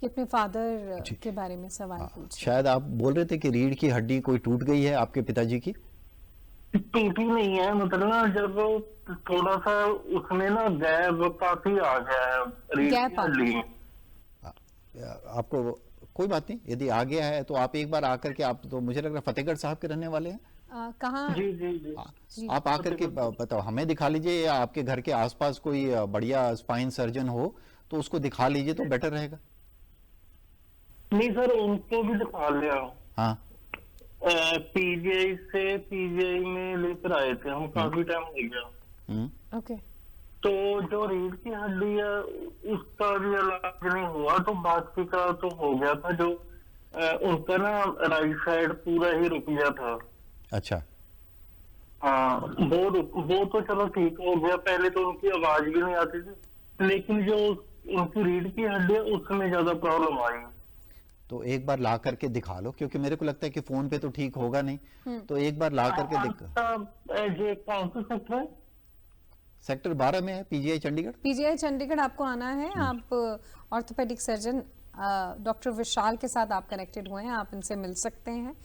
ये अपने फादर के बारे में सवाल पूछ। शायद आप बोल रहे थे कि रीढ़ की हड्डी कोई टूट गई है आपके पिताजी की? टूटी नहीं है, मतलब ना जब थोड़ा सा उसमें ना गैप काफी आ गया है रीढ़ की हड्डी में। आपको कोई बात नहीं, यदि आ गया है तो आप एक बार आकर के, आप तो मुझे लग रहा है फतेहगढ़ साहब के रहने वाले हैं। कहाँ? जी जी जी। आप आकर के बताओ, हमें दिखा लीजिए, या आपके घर के आसपास कोई बढ़िया स्पाइन सर्जन हो तो उसको दिखा लीजिए तो बेटर रहेगा। नहीं सर, उनको भी दिखा लिया। हाँ, पीजीआई में लेकर आए थे हम, काफी टाइम हो गया। ओके। तो जो रीढ़ की हड्डी है उसका भी इलाज नहीं हुआ, तो बाकी का तो हो गया था। जो उनका ना राइट साइड पूरा ही रुक गया था। अच्छा। हाँ, वो तो चलो ठीक हो गया। पहले तो उनकी आवाज भी नहीं आती थी, लेकिन जो उनकी रीढ़ की हड्डी है उसमें ज्यादा प्रॉब्लम आई। तो एक बार ला करके दिखा लो, क्योंकि मेरे को लगता है कि फोन पे तो ठीक होगा नहीं, तो एक बार ला करके ये कौन सा सेक्टर है? सेक्टर 12 में है, पीजीआई चंडीगढ़। पीजीआई चंडीगढ़ आपको आना है। आप ऑर्थोपेडिक सर्जन डॉक्टर विशाल के साथ आप कनेक्टेड हुए हैं, आप इनसे मिल सकते हैं।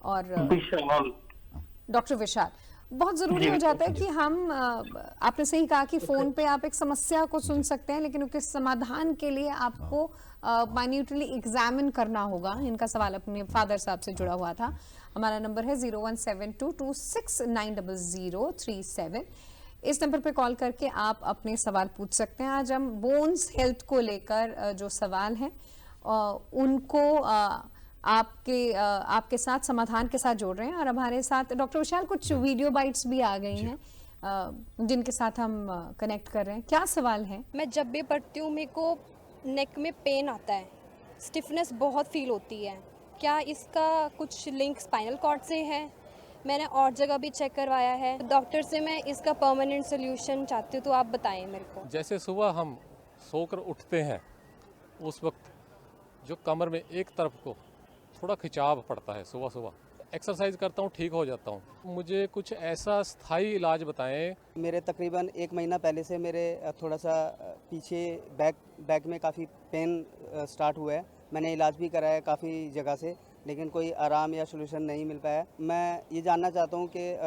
और विशाल, डॉक्टर विशाल, बहुत जरूरी हो जाता है कि हम आपने सही कहा कि फोन पे आप एक समस्या को सुन सकते हैं, लेकिन उसके समाधान के लिए आपको माइन्यूटली एग्जामिन करना होगा। इनका सवाल अपने फादर साहब से जुड़ा हुआ था। हमारा नंबर है 01722690037। इस नंबर पे कॉल करके आप अपने सवाल पूछ सकते हैं। आज हम बोन्स हेल्थ को लेकर जो सवाल हैं उनको आपके साथ समाधान के साथ जोड़ रहे हैं। और हमारे साथ डॉक्टर विशाल, कुछ वीडियो बाइट्स भी आ गई हैं जिनके साथ हम कनेक्ट कर रहे हैं। क्या सवाल है? मैं जब भी पढ़ती हूँ मेरे को नेक में पेन आता है, स्टिफनेस बहुत फील होती है। क्या इसका कुछ लिंक स्पाइनल कॉर्ड से है? मैंने और जगह भी चेक करवाया है। डॉक्टर से मैं इसका परमानेंट सोल्यूशन चाहती हूँ, तो आप बताएं मेरे को। जैसे सुबह हम सोकर उठते हैं, उस वक्त जो कमर में एक तरफ को थोड़ा खिंचाव पड़ता है, सुबह सुबह एक्सरसाइज करता हूँ, ठीक हो जाता हूँ। मुझे कुछ ऐसा स्थायी इलाज बताएं। मेरे तकरीबन 1 महीना पहले से मेरे थोड़ा सा पीछे बैक में काफ़ी पेन स्टार्ट हुआ है। मैंने इलाज भी कराया काफ़ी जगह से, लेकिन कोई आराम या सोल्यूशन नहीं मिल पाया। मैं ये जानना चाहता हूँ कि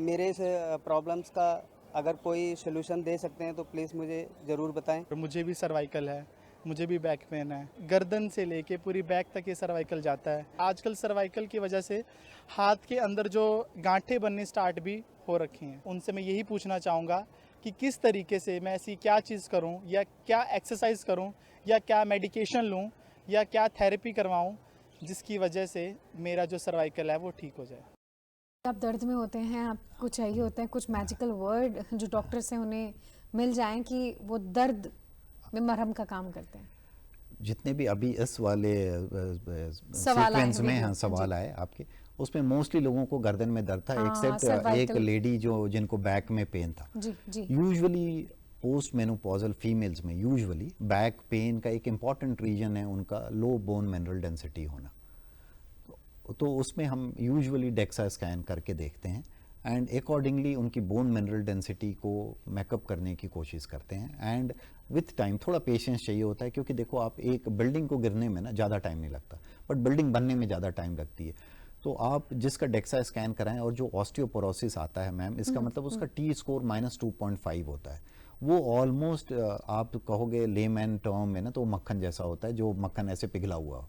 मेरे इस प्रॉब्लम्स का अगर कोई सोल्यूशन दे सकते हैं तो प्लीज़ मुझे ज़रूर बताएं। मुझे भी सर्वाइकल है, मुझे भी बैक पेन है, गर्दन से लेके पूरी बैक तक ये सर्वाइकल जाता है। आजकल सर्वाइकल की वजह से हाथ के अंदर जो गांठें बनने स्टार्ट भी हो रखी हैं। उनसे मैं यही पूछना चाहूँगा कि किस तरीके से मैं ऐसी क्या चीज़ करूँ, या क्या एक्सरसाइज करूँ, या क्या मेडिकेशन लूँ, या क्या थेरेपी करवाऊँ जिसकी वजह से मेरा जो सर्वाइकल है वो ठीक हो जाए। आप दर्द में होते हैं, आपको चाहिए होता है कुछ मैजिकल वर्ड जो डॉक्टर से उन्हें मिल जाएं कि वो दर्द में मरहम का काम करते हैं। जितने भी अभी इस वाले सवाल आए सीक्वेंस में वीडियो, हाँ सवाल आए आपके, उसमें मोस्टली लोगों को गर्दन में दर्द था, हाँ, एक्सेप्ट एक cervical। लेडी जो जिनको बैक में पेन था। जी जी। यूजुअली पोस्ट मेनोपॉजल फीमेल्स में यूजुअली बैक पेन का एक इम्पॉर्टेंट रीजन है उनका लो बोन मिनरल डेंसिटी होना। तो उसमें हम यूजुअली डेक्सा स्कैन करके देखते हैं एंड अकॉर्डिंगली उनकी बोन मिनरल डेंसिटी को मैकअप करने की कोशिश करते हैं। एंड विथ टाइम थोड़ा पेशेंस चाहिए होता है, क्योंकि देखो आप एक बिल्डिंग को गिरने में ना ज़्यादा टाइम नहीं लगता, बट बिल्डिंग बनने में ज़्यादा टाइम लगती है। तो आप जिसका डेक्सा स्कैन कराएं और जो ऑस्टियोपोरोसिस आता है मैम, इसका मतलब उसका टी स्कोर -2.5 होता है। वो ऑलमोस्ट आप कहोगे लेमैन टर्म में ना, तो मक्खन जैसा होता है, जो मक्खन ऐसे पिघला हुआ हो।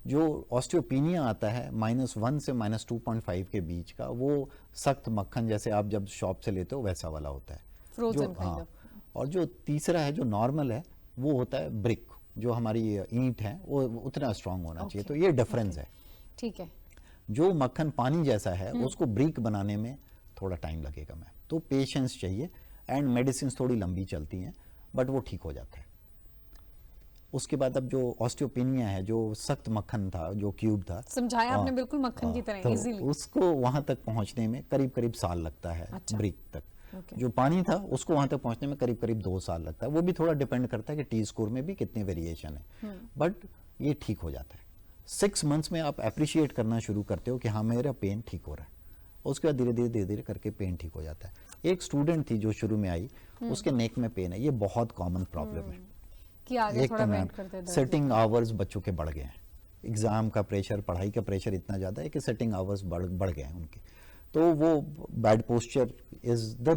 जो ऑस्टियोपीनिया आता है -1 से -2.5 के बीच का, वो सख्त मक्खन जैसे आप जब शॉप से लेते हो वैसा वाला होता है, फ्रोजन हाँ। और जो तीसरा है जो नॉर्मल है वो होता है ब्रिक, जो हमारी ईंट है वो उतना स्ट्रांग होना चाहिए। तो ये डिफरेंस है। ठीक है। जो मक्खन पानी जैसा है उसको ब्रिक बनाने में थोड़ा टाइम लगेगा मैम, तो पेशेंस चाहिए एंड मेडिसिन थोड़ी लंबी चलती हैं, बट वो ठीक हो जाता है। उसके बाद अब जो ऑस्टियोपेनिया है, जो सख्त मक्खन था, जो क्यूब था, समझाया आपने बिल्कुल मक्खन की तरह तो इजीली। उसको वहां तक पहुंचने में करीब करीब साल लगता है। अच्छा। ब्रिक तक ओके। जो पानी था उसको वहां तक पहुंचने में करीब करीब 2 साल लगता है। वो भी थोड़ा डिपेंड करता है कि टी स्कोर में भी कितने वेरिएशन है, बट ये ठीक हो जाता है। 6 मंथ्स में आप अप्रिशिएट करना शुरू करते हो कि हाँ मेरा पेन ठीक हो रहा है। उसके बाद धीरे धीरे करके पेन ठीक हो जाता है। एक स्टूडेंट थी जो शुरू में आई, उसके नेक में पेन है, ये बहुत कॉमन प्रॉब्लम है। कि आगे एक थोड़ा तो वेट मैम करते हैं दर्द। सेटिंग आवर्स बच्चों के बढ़ गए हैं, एग्जाम का प्रेशर, पढ़ाई का प्रेशर इतना ज़्यादा है कि सेटिंग आवर्स बढ़ गए हैं उनके। तो वो bad posture is the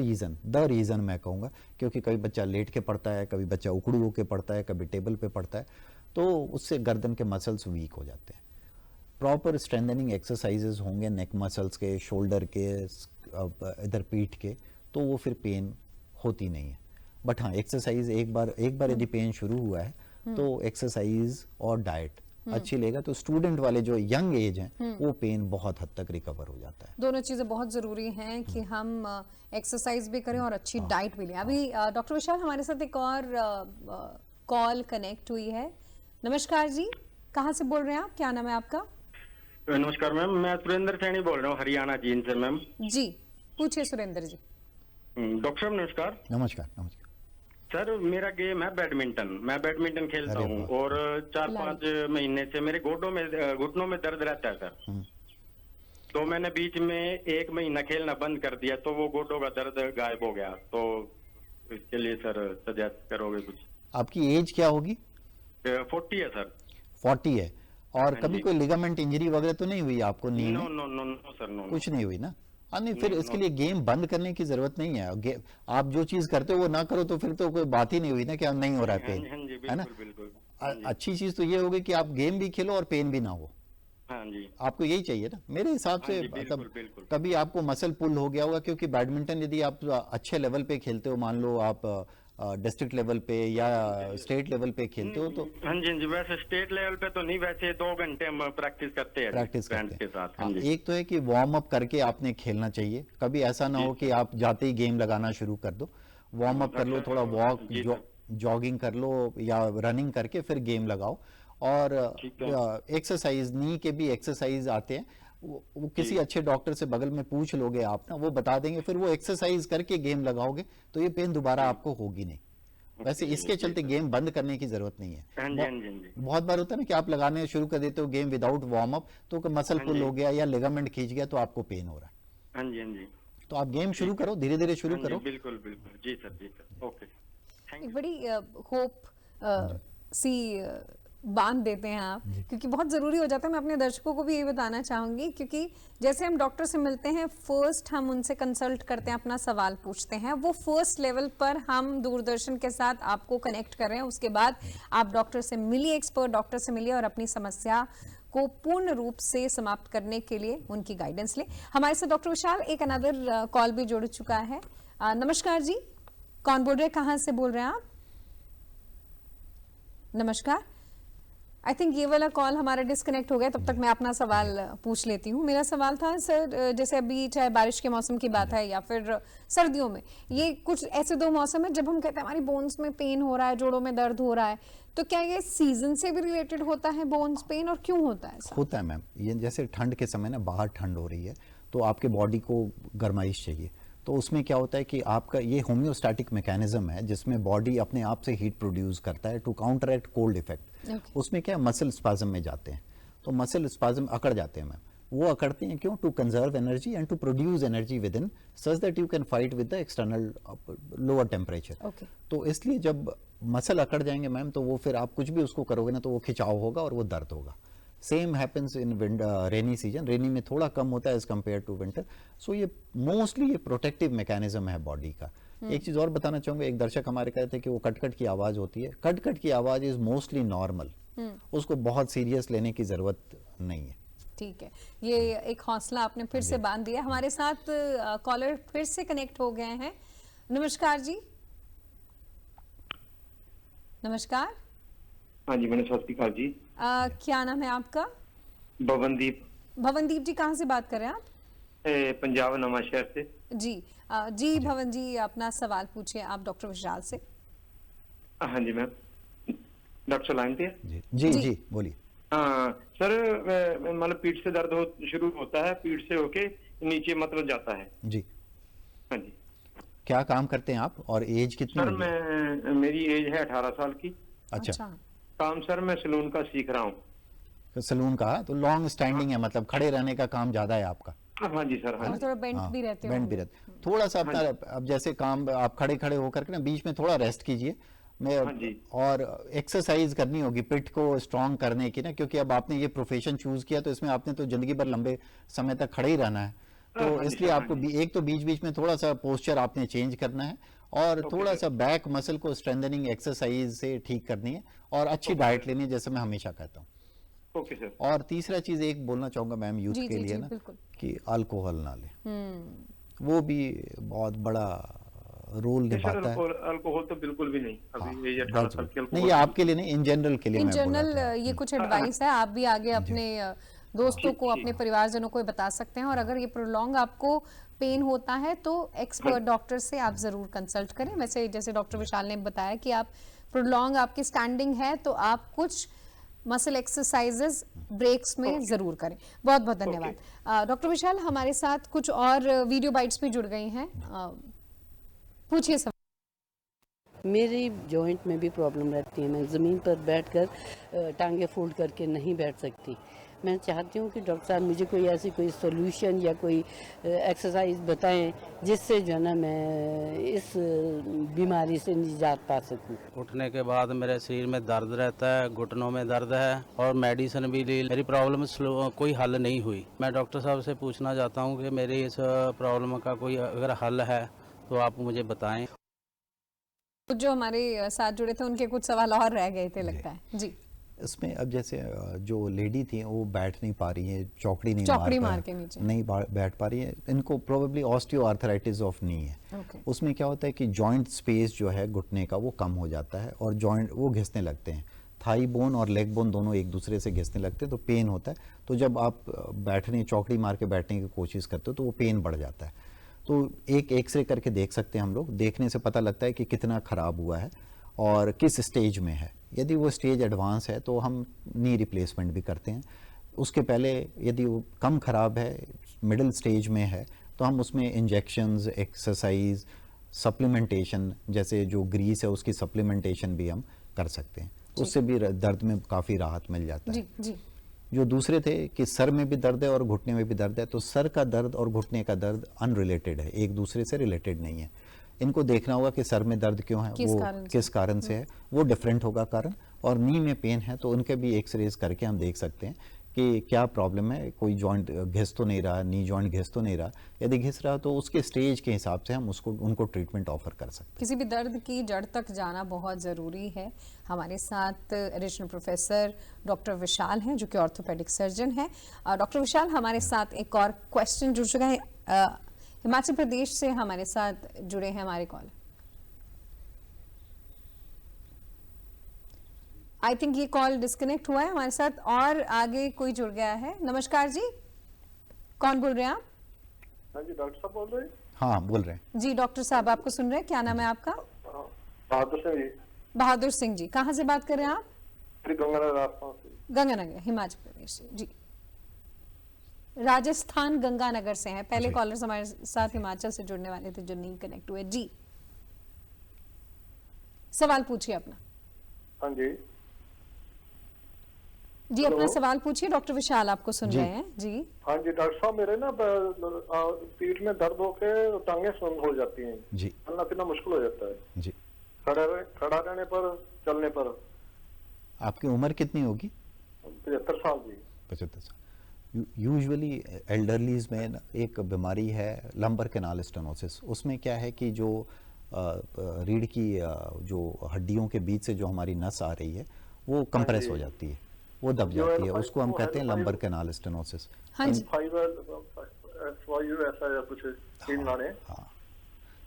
reason मैं कहूँगा, क्योंकि कभी बच्चा लेट के पढ़ता है, कभी बच्चा उकड़ू होके पढ़ता है, कभी टेबल पे पढ़ता है, तो उससे गर्दन के मसल्स वीक हो जाते हैं। प्रॉपर स्ट्रेंथनिंग एक्सरसाइजेज होंगे नेक मसल्स के, शोल्डर के, इधर पीठ के, तो वो फिर पेन होती नहीं है। बट हाँ, एक्सरसाइज एक बार यदि पेन शुरू हुआ है तो एक्सरसाइज और डाइट अच्छी लेगा तो स्टूडेंट वाले जो यंग एज हैं वो पेन बहुत हद तक रिकवर हो जाता है। दोनों चीज़ें बहुत ज़रूरी हैं कि हम एक्सरसाइज भी करें और अच्छी डाइट भी लें। अभी डॉक्टर विशाल हमारे साथ एक और कॉल कनेक्ट हुई है। नमस्कार जी, कहाँ से बोल रहे हैं आप, क्या नाम है आपका? नमस्कार मैम, मैं सुरेंद्र सैनी बोल रहा हूँ हरियाणा जींद से मैम। जी पूछिए सुरेंद्र जी। डॉक्टर साहब नमस्कार। नमस्कार नमस्कार सर, मेरा गेम है बैडमिंटन। मैं बैडमिंटन खेलता हूँ और 4-5 महीने से मेरे घुटनों में दर्द रहता है सर। तो मैंने बीच में 1 महीना खेलना बंद कर दिया, तो वो घुटनों का दर्द गायब हो गया। तो इसके लिए सर सजेस्ट करोगे कुछ? आपकी एज क्या होगी? 40 है सर। 40 है। और कभी कोई लिगामेंट इंजरी वगैरह तो नहीं हुई आपको? नी में नो सर, नो। कुछ नहीं हुई ना? नहीं, फिर इसके लिए गेम बंद करने की जरूरत नहीं है। आप जो चीज करते हो वो ना करो, तो फिर तो कोई बात ही नहीं हुई ना कि नहीं हो रहा है पेन, है ना? अच्छी चीज तो ये होगी कि आप गेम भी खेलो और पेन भी ना हो। हाँ जी। आपको यही चाहिए ना मेरे हिसाब से। मतलब कभी आपको मसल पुल हो गया होगा, क्योंकि बैडमिंटन यदि आप अच्छे लेवल पे खेलते हो, मान लो आप डिस्ट्रिक्ट लेवल पे या स्टेट लेवल पे खेलते हो तो। हाँ जी, वैसे स्टेट लेवल पे तो नहीं, वैसे 2 घंटे हम प्रैक्टिस करते हैं के साथ। हाँ जी। एक तो है कि वार्म अप करके आपने खेलना चाहिए। कभी ऐसा ना हो कि आप जाते ही गेम लगाना शुरू कर दो। वार्म अप कर लो, थोड़ा वॉक जॉगिंग कर लो या रनिंग करके फिर गेम लगाओ। और एक्सरसाइज, नी के भी एक्सरसाइज आते हैं, वो किसी अच्छे डॉक्टर से बगल में पूछ लोगे आप ना, वो बता देंगे। फिर वो एक्सरसाइज करके गेम लगाओगे तो ये पेन दोबारा आपको होगी नहीं। वैसे इसके चलते गेम बंद करने की जरूरत नहीं है। बहुत बार होता है ना कि आप लगाने शुरू कर देते हो गेम विदाउट वार्म अप, तो मसल पुल हो गया या लिगामेंट खींच गया तो आपको पेन हो रहा है। हाँ जी। तो आप गेम शुरू करो, धीरे धीरे शुरू करो। बिल्कुल जी सर। ओके, एक बड़ी होप सी बांध देते हैं आप, क्योंकि बहुत ज़रूरी हो जाता है। मैं अपने दर्शकों को भी ये बताना चाहूँगी, क्योंकि जैसे हम डॉक्टर से मिलते हैं, फर्स्ट हम उनसे कंसल्ट करते हैं, अपना सवाल पूछते हैं, वो फर्स्ट लेवल पर हम दूरदर्शन के साथ आपको कनेक्ट कर रहे हैं। उसके बाद आप डॉक्टर से मिलिए, एक्सपर्ट डॉक्टर से मिलिए और अपनी समस्या को पूर्ण रूप से समाप्त करने के लिए उनकी गाइडेंस लें। हमारे साथ डॉक्टर विशाल एक अनदर कॉल भी जुड़ चुका है। नमस्कार जी, कौन बोल रहे हैं, कहाँ से बोल रहे हैं आप? नमस्कार। आई थिंक ये वाला कॉल हमारा डिस्कनेक्ट हो गया, तब तक मैं अपना सवाल पूछ लेती हूँ। मेरा सवाल था सर, जैसे अभी चाहे बारिश के मौसम की बात है या फिर सर्दियों में, ये कुछ ऐसे दो मौसम है जब हम कहते हैं हमारी बोन्स में पेन हो रहा है, जोड़ों में दर्द हो रहा है, तो क्या ये सीजन से भी रिलेटेड होता है बोन्स पेन, और क्यों होता है ऐसा? होता है मैम, ये जैसे ठंड के समय ना बाहर ठंड हो रही है तो आपके बॉडी को गर्माइश चाहिए, तो उसमें क्या होता है कि आपका ये होम्योस्टैटिक मैकेनिज्म है जिसमें बॉडी अपने आप से हीट प्रोड्यूस करता है टू काउंटरएक्ट कोल्ड इफेक्ट। उसमें क्या मसल स्पाज्म में जाते हैं, तो मसल स्पाज्म अकड़ जाते हैं मैम, वो अकड़ते हैं क्यों? To conserve energy and to produce energy within such that you can fight with the external lower temperature. तो इसलिए जब मसल अकड़ जाएंगे मैम, तो वो फिर आप कुछ भी उसको करोगे ना तो वो खिंचाव होगा और वो दर्द होगा। Same happens in rainy season, rainy में थोड़ा कम होता है as compare to winter. So ये मोस्टली ये प्रोटेक्टिव मैकेनिज्म है बॉडी का। एक चीज और बताना चाहूंगा, एक दर्शक हमारे कहते हैं कि वो कटकट की आवाज होती है, कटकट की आवाज इज मोस्टली नॉर्मल, उसको बहुत सीरियस लेने की जरूरत नहीं है। ठीक है, ये एक हौसला आपने फिर से बांध दिया। हमारे साथ कॉलर फिर से कनेक्ट हो गए हैं। नमस्कार जी। नमस्कार। हाँ जी मैंने, सत श्री अकाल जी। क्या नाम है आपका? भवनदीप। भवनदीप जी, कहाँ से बात कर रहे हैं आप? पंजाब नवा शहर से। जी जी भवन जी, अपना सवाल पूछिए आप डॉक्टर विशाल से। हाँ जी मैम, डॉक्टर लाइन पे जी जी, जी बोलिए। हाँ सर, मतलब पीठ से दर्द शुरू होता है, पीठ से होके नीचे मतलब जाता है जी। हाँ जी। क्या काम करते हैं आप और एज कितनी? सर मेरी एज है 18 साल की। अच्छा। काम सर मैं सलून का सीख रहा हूँ। तो सलून का तो लॉन्ग स्टैंडिंग है, मतलब खड़े रहने का काम ज्यादा है आपका? हाँ जी सर। हाँ, थोड़ा बेंट भी रहते हैं। बेंट भी रहते, थोड़ा सा अपना अब जैसे काम आप खड़े खड़े होकर के ना बीच में थोड़ा रेस्ट कीजिए। मैं और एक्सरसाइज करनी होगी पिठ को स्ट्रांग करने की ना, क्योंकि अब आपने ये प्रोफेशन चूज किया तो इसमें आपने तो जिंदगी भर लंबे समय तक खड़े ही रहना है, तो इसलिए आपको एक तो बीच बीच में थोड़ा सा पोस्चर आपने चेंज करना है और थोड़ा सा बैक मसल को स्ट्रेंथनिंग एक्सरसाइज से ठीक करनी है और अच्छी डाइट लेनी है, जैसे मैं हमेशा कहता हूँ। Okay sir. और तीसरा चीज एक बोलना चाहूंगा मैम यूथ के लिए ना, कि अल्कोहल ना ले, वो भी बहुत बड़ा रोल निभाता है। अल्कोहल तो बिल्कुल भी नहीं, अभी ये 18 साल के नहीं, ये आपके लिए नहीं, इन जनरल के लिए। इन जनरल ये कुछ एडवाइस है, आप भी आगे अपने दोस्तों को, अपने परिवारजनों को बता सकते हैं। और अगर ये प्रोलॉन्ग आपको पेन होता है तो एक्सपर्ट डॉक्टर से आप जरूर कंसल्ट करें। वैसे जैसे डॉक्टर विशाल ने बताया कि आप प्रोलॉन्ग आपकी स्टैंडिंग है तो आप कुछ मसल एक्सरसाइजेस ब्रेक्स में जरूर करें। बहुत बहुत धन्यवाद डॉक्टर विशाल। हमारे साथ कुछ और वीडियो बाइट्स भी जुड़ गई हैं, पूछिए सवाल। मेरी जॉइंट में भी प्रॉब्लम रहती है, मैं ज़मीन पर बैठकर टांगे फोल्ड करके नहीं बैठ सकती। मैं चाहती हूँ कि डॉक्टर साहब मुझे कोई ऐसी कोई सॉल्यूशन या कोई एक्सरसाइज बताएं जिससे जो है ना मैं इस बीमारी से निजात पा सकूं। उठने के बाद मेरे शरीर में दर्द रहता है, घुटनों में दर्द है और मेडिसिन भी ली, मेरी प्रॉब्लम कोई हल नहीं हुई। मैं डॉक्टर साहब से पूछना चाहता हूँ कि मेरी इस प्रॉब्लम का कोई अगर हल है तो आप मुझे बताएं। जो हमारे साथ जुड़े थे उनके कुछ सवाल और रह गए थे लगता है जी। इसमें अब जैसे जो लेडी थी वो बैठ नहीं पा रही है, चौकड़ी मार के नीचे नहीं बैठ पा रही है, इनको प्रोबेबली ऑस्टियोआर्थराइटिस ऑफ नी है। उसमें क्या होता है कि जॉइंट स्पेस जो है घुटने का वो कम हो जाता है और जॉइंट वो घिसने लगते हैं, थाई बोन और लेग बोन दोनों एक दूसरे से घिसने लगते हैं तो पेन होता है। तो जब आप बैठने चौकड़ी मार के बैठने की कोशिश करते हो तो वो पेन बढ़ जाता है। तो एक एक्सरे करके देख सकते हैं हम लोग, देखने से पता लगता है कि कितना खराब हुआ है और किस स्टेज में है। यदि वो स्टेज एडवांस है तो हम नी रिप्लेसमेंट भी करते हैं। उसके पहले यदि वो कम खराब है, मिडिल स्टेज में है, तो हम उसमें इंजेक्शंस, एक्सरसाइज, सप्लीमेंटेशन, जैसे जो ग्रीस है उसकी सप्लीमेंटेशन भी हम कर सकते हैं। उससे भी दर्द में काफ़ी राहत मिल जाता है। जी। जो दूसरे थे कि सर में भी दर्द है और घुटने में भी दर्द है, तो सर का दर्द और घुटने का दर्द अनरिलेटेड है, एक दूसरे से रिलेटेड नहीं है। इनको देखना होगा कि सर में दर्द क्यों है, वो किस कारण से है, वो डिफरेंट होगा कारण। और नी में पेन है तो उनके भी एक्सरेज करके हम देख सकते हैं कि क्या प्रॉब्लम है, कोई जॉइंट घिस तो नहीं रहा, नी जॉइंट घिस तो नहीं रहा। यदि घिस रहा तो उसके स्टेज के हिसाब से हम उनको ट्रीटमेंट ऑफर कर सकते हैं। किसी भी दर्द की जड़ तक जाना बहुत ज़रूरी है। हमारे साथ एडिशनल प्रोफेसर डॉक्टर विशाल हैं जो कि ऑर्थोपेडिक सर्जन हैं। डॉक्टर विशाल, हमारे साथ एक और क्वेश्चन जुड़ चुका है, हिमाचल प्रदेश से हमारे साथ जुड़े हैं हमारे कॉल। आई थिंक ये कॉल डिस्कनेक्ट हुआ है हमारे साथ, और आगे कोई जुड़ गया है। नमस्कार जी, कौन बोल रहे हैं आप? हाँ जी, डॉक्टर साहब बोल रहे हैं? हाँ बोल रहे हैं जी डॉक्टर साहब आपको सुन रहे हैं, क्या नाम है आपका? बहादुर सिंह जी। बहादुर सिंह जी, कहाँ से बात कर रहे हैं आप? गंगानगर आसपास से। गंगानगर, हिमाचल प्रदेश से जी। राजस्थान गंगानगर से हैं। पहले कॉलर्स हमारे साथ हिमाचल से जुड़ने वाले थे जो नहीं कनेक्ट हुए। जी सवाल पूछिए अपना। हाँ जी जी अपना सवाल पूछिए, डॉक्टर विशाल आपको सुन रहे हैं जी। हाँ जी डॉक्टर साहब, मेरे ना पीठ में दर्द होकर टांगे सुन्न हो जाती हैं जी, चलना फिरना मुश्किल हो जाता है जी। खड़ा रहने पर, चलने पर। आपकी उम्र कितनी होगी? 75 साल जी। 75 साल। यूजुअली एल्डरलीज में एक बीमारी है लंबर कैनाल स्टेनोसिस। उसमें क्या है कि जो रीढ़ की जो हड्डियों के बीच से जो हमारी नस आ रही है वो कंप्रेस हो जाती है, वो दब जाती है, उसको हम कहते हैं लंबर कैनाल स्टेनोसिस। हाँ जी। ऐसा या कुछ तीन नाने। हाँ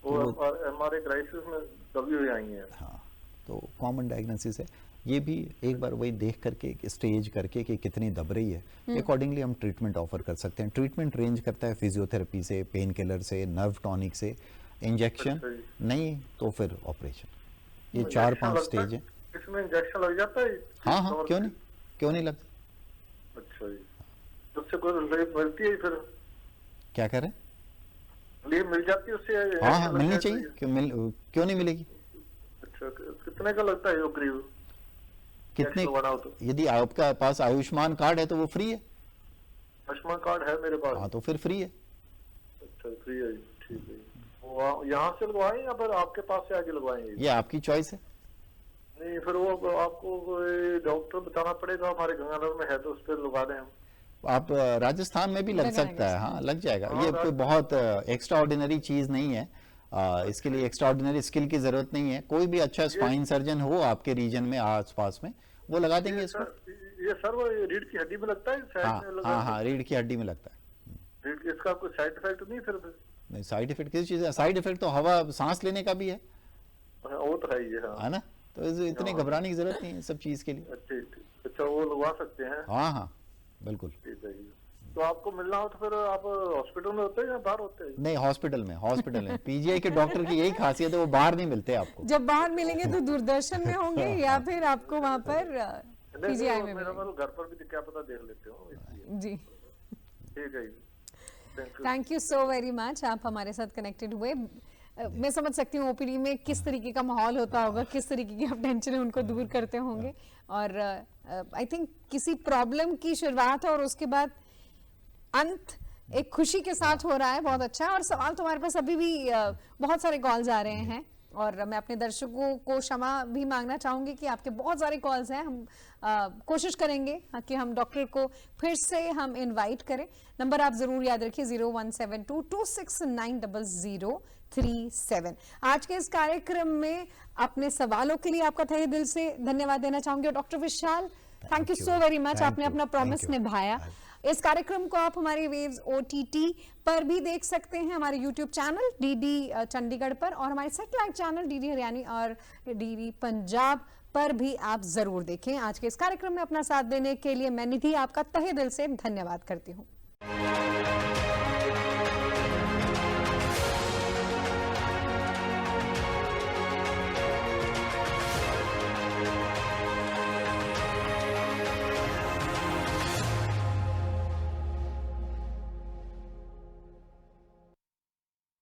वो हमारे क्राइसिस में दबी हुई आई हैं। हाँ, तो कॉमन डायग्नोसिस है ये भी। एक बार वही देख करके स्टेज करके कि कितनी दब रही है, अकॉर्डिंगली हम ट्रीटमेंट ऑफर कर सकते हैं। ट्रीटमेंट रेंज करता है फिजियोथेरेपी से, पेन किलर से, नर्व टॉनिक से, इंजेक्शन नहीं तो फिर ऑपरेशन। ये 4-5 स्टेज है। इसमें इंजेक्शन लग जाता है? हाँ हाँ, क्यों नहीं लगता। अच्छा जी, उससे कोई रिलीफ मिलती है फिर? क्या करें? रिलीफ मिल जाती है उससे? हाँ हाँ मिलनी चाहिए, क्यों नहीं मिलेगी। अच्छा, कितने का लगता है करीब? कितने? यदि आपका पास आयुष्मान कार्ड है तो वो फ्री है। आयुष्मान कार्ड है मेरे पास। हाँ तो फिर फ्री है। अच्छा फ्री है, ठीक है। वो यहाँ से लगवाएं या फिर आपके पास से आगे लगवाएंगे? ये आपकी चॉइस है। नहीं फिर वो आपको डॉक्टर बताना पड़ेगा, हमारे गंगानगर में है तो उस पर लगा दें हम। आप राजस्थान में भी लग सकता है। हाँ लग जाएगा। ये कोई बहुत एक्स्ट्रा ऑर्डिनरी चीज नहीं है। इसके लिए एक्स्ट्रा ऑर्डिनरी स्किल की जरूरत नहीं है। कोई भी अच्छा स्पाइन सर्जन हो आपके रीजन में आसपास में, वो लगा देंगे इसको। ये सर वो रीढ़ की हड्डी में लगता है? हाँ रीढ़ की हड्डी में लगता है। इसका कोई साइड इफेक्ट नहीं फिर? नहीं, साइड इफेक्ट किसी चीज है? साइड इफेक्ट तो हवा सांस लेने का भी है। वो तो है ही है ना, तो इतने घबराने की जरूरत नहीं है सब चीज के लिए। अच्छा वो लगवा सकते हैं? हाँ हाँ बिल्कुल। तो आपको मिलना हो तो फिर आप हॉस्पिटल में होते हैं या बाहर होते हैं? नहीं हॉस्पिटल में। पीजीआई के डॉक्टर की यही खासियत है, वो बाहर नहीं मिलते आपको। जब बाहर मिलेंगे तो दूरदर्शन में होंगे या फिर आपको वहाँ पर पीजीआई में मिलेंगे। घर पर भी क्या पता देख लेते हो जी। ठीक है, thank you so very much, आप हमारे साथ कनेक्टेड हुए। मैं समझ सकती हूँ ओपीडी में किस तरीके का माहौल होता होगा, किस तरीके की आप टेंशन उनको दूर करते होंगे। और आई थिंक किसी प्रॉब्लम की शुरुआत है और उसके बाद अंत एक खुशी के साथ हो रहा है, बहुत अच्छा है। और सवाल तुम्हारे पास अभी भी बहुत सारे कॉल्स आ रहे हैं और मैं अपने दर्शकों को क्षमा भी मांगना चाहूंगी कि आपके बहुत सारे कॉल्स हैं। हम कोशिश करेंगे कि हम डॉक्टर को फिर से हम इनवाइट करें। नंबर आप जरूर याद रखिए 0172269037। आज के इस कार्यक्रम में अपने सवालों के लिए आपका तहे दिल से धन्यवाद देना चाहूंगी। और doctor Vishal, thank you so very much, आपने अपना प्रॉमिस निभाया। इस कार्यक्रम को आप हमारे वेव्स OTT पर भी देख सकते हैं, हमारे YouTube चैनल DD चंडीगढ़ पर, और हमारे सैटेलाइट चैनल DD हरियाणी और DD पंजाब पर भी आप जरूर देखें। आज के इस कार्यक्रम में अपना साथ देने के लिए मैं निधि आपका तहे दिल से धन्यवाद करती हूँ।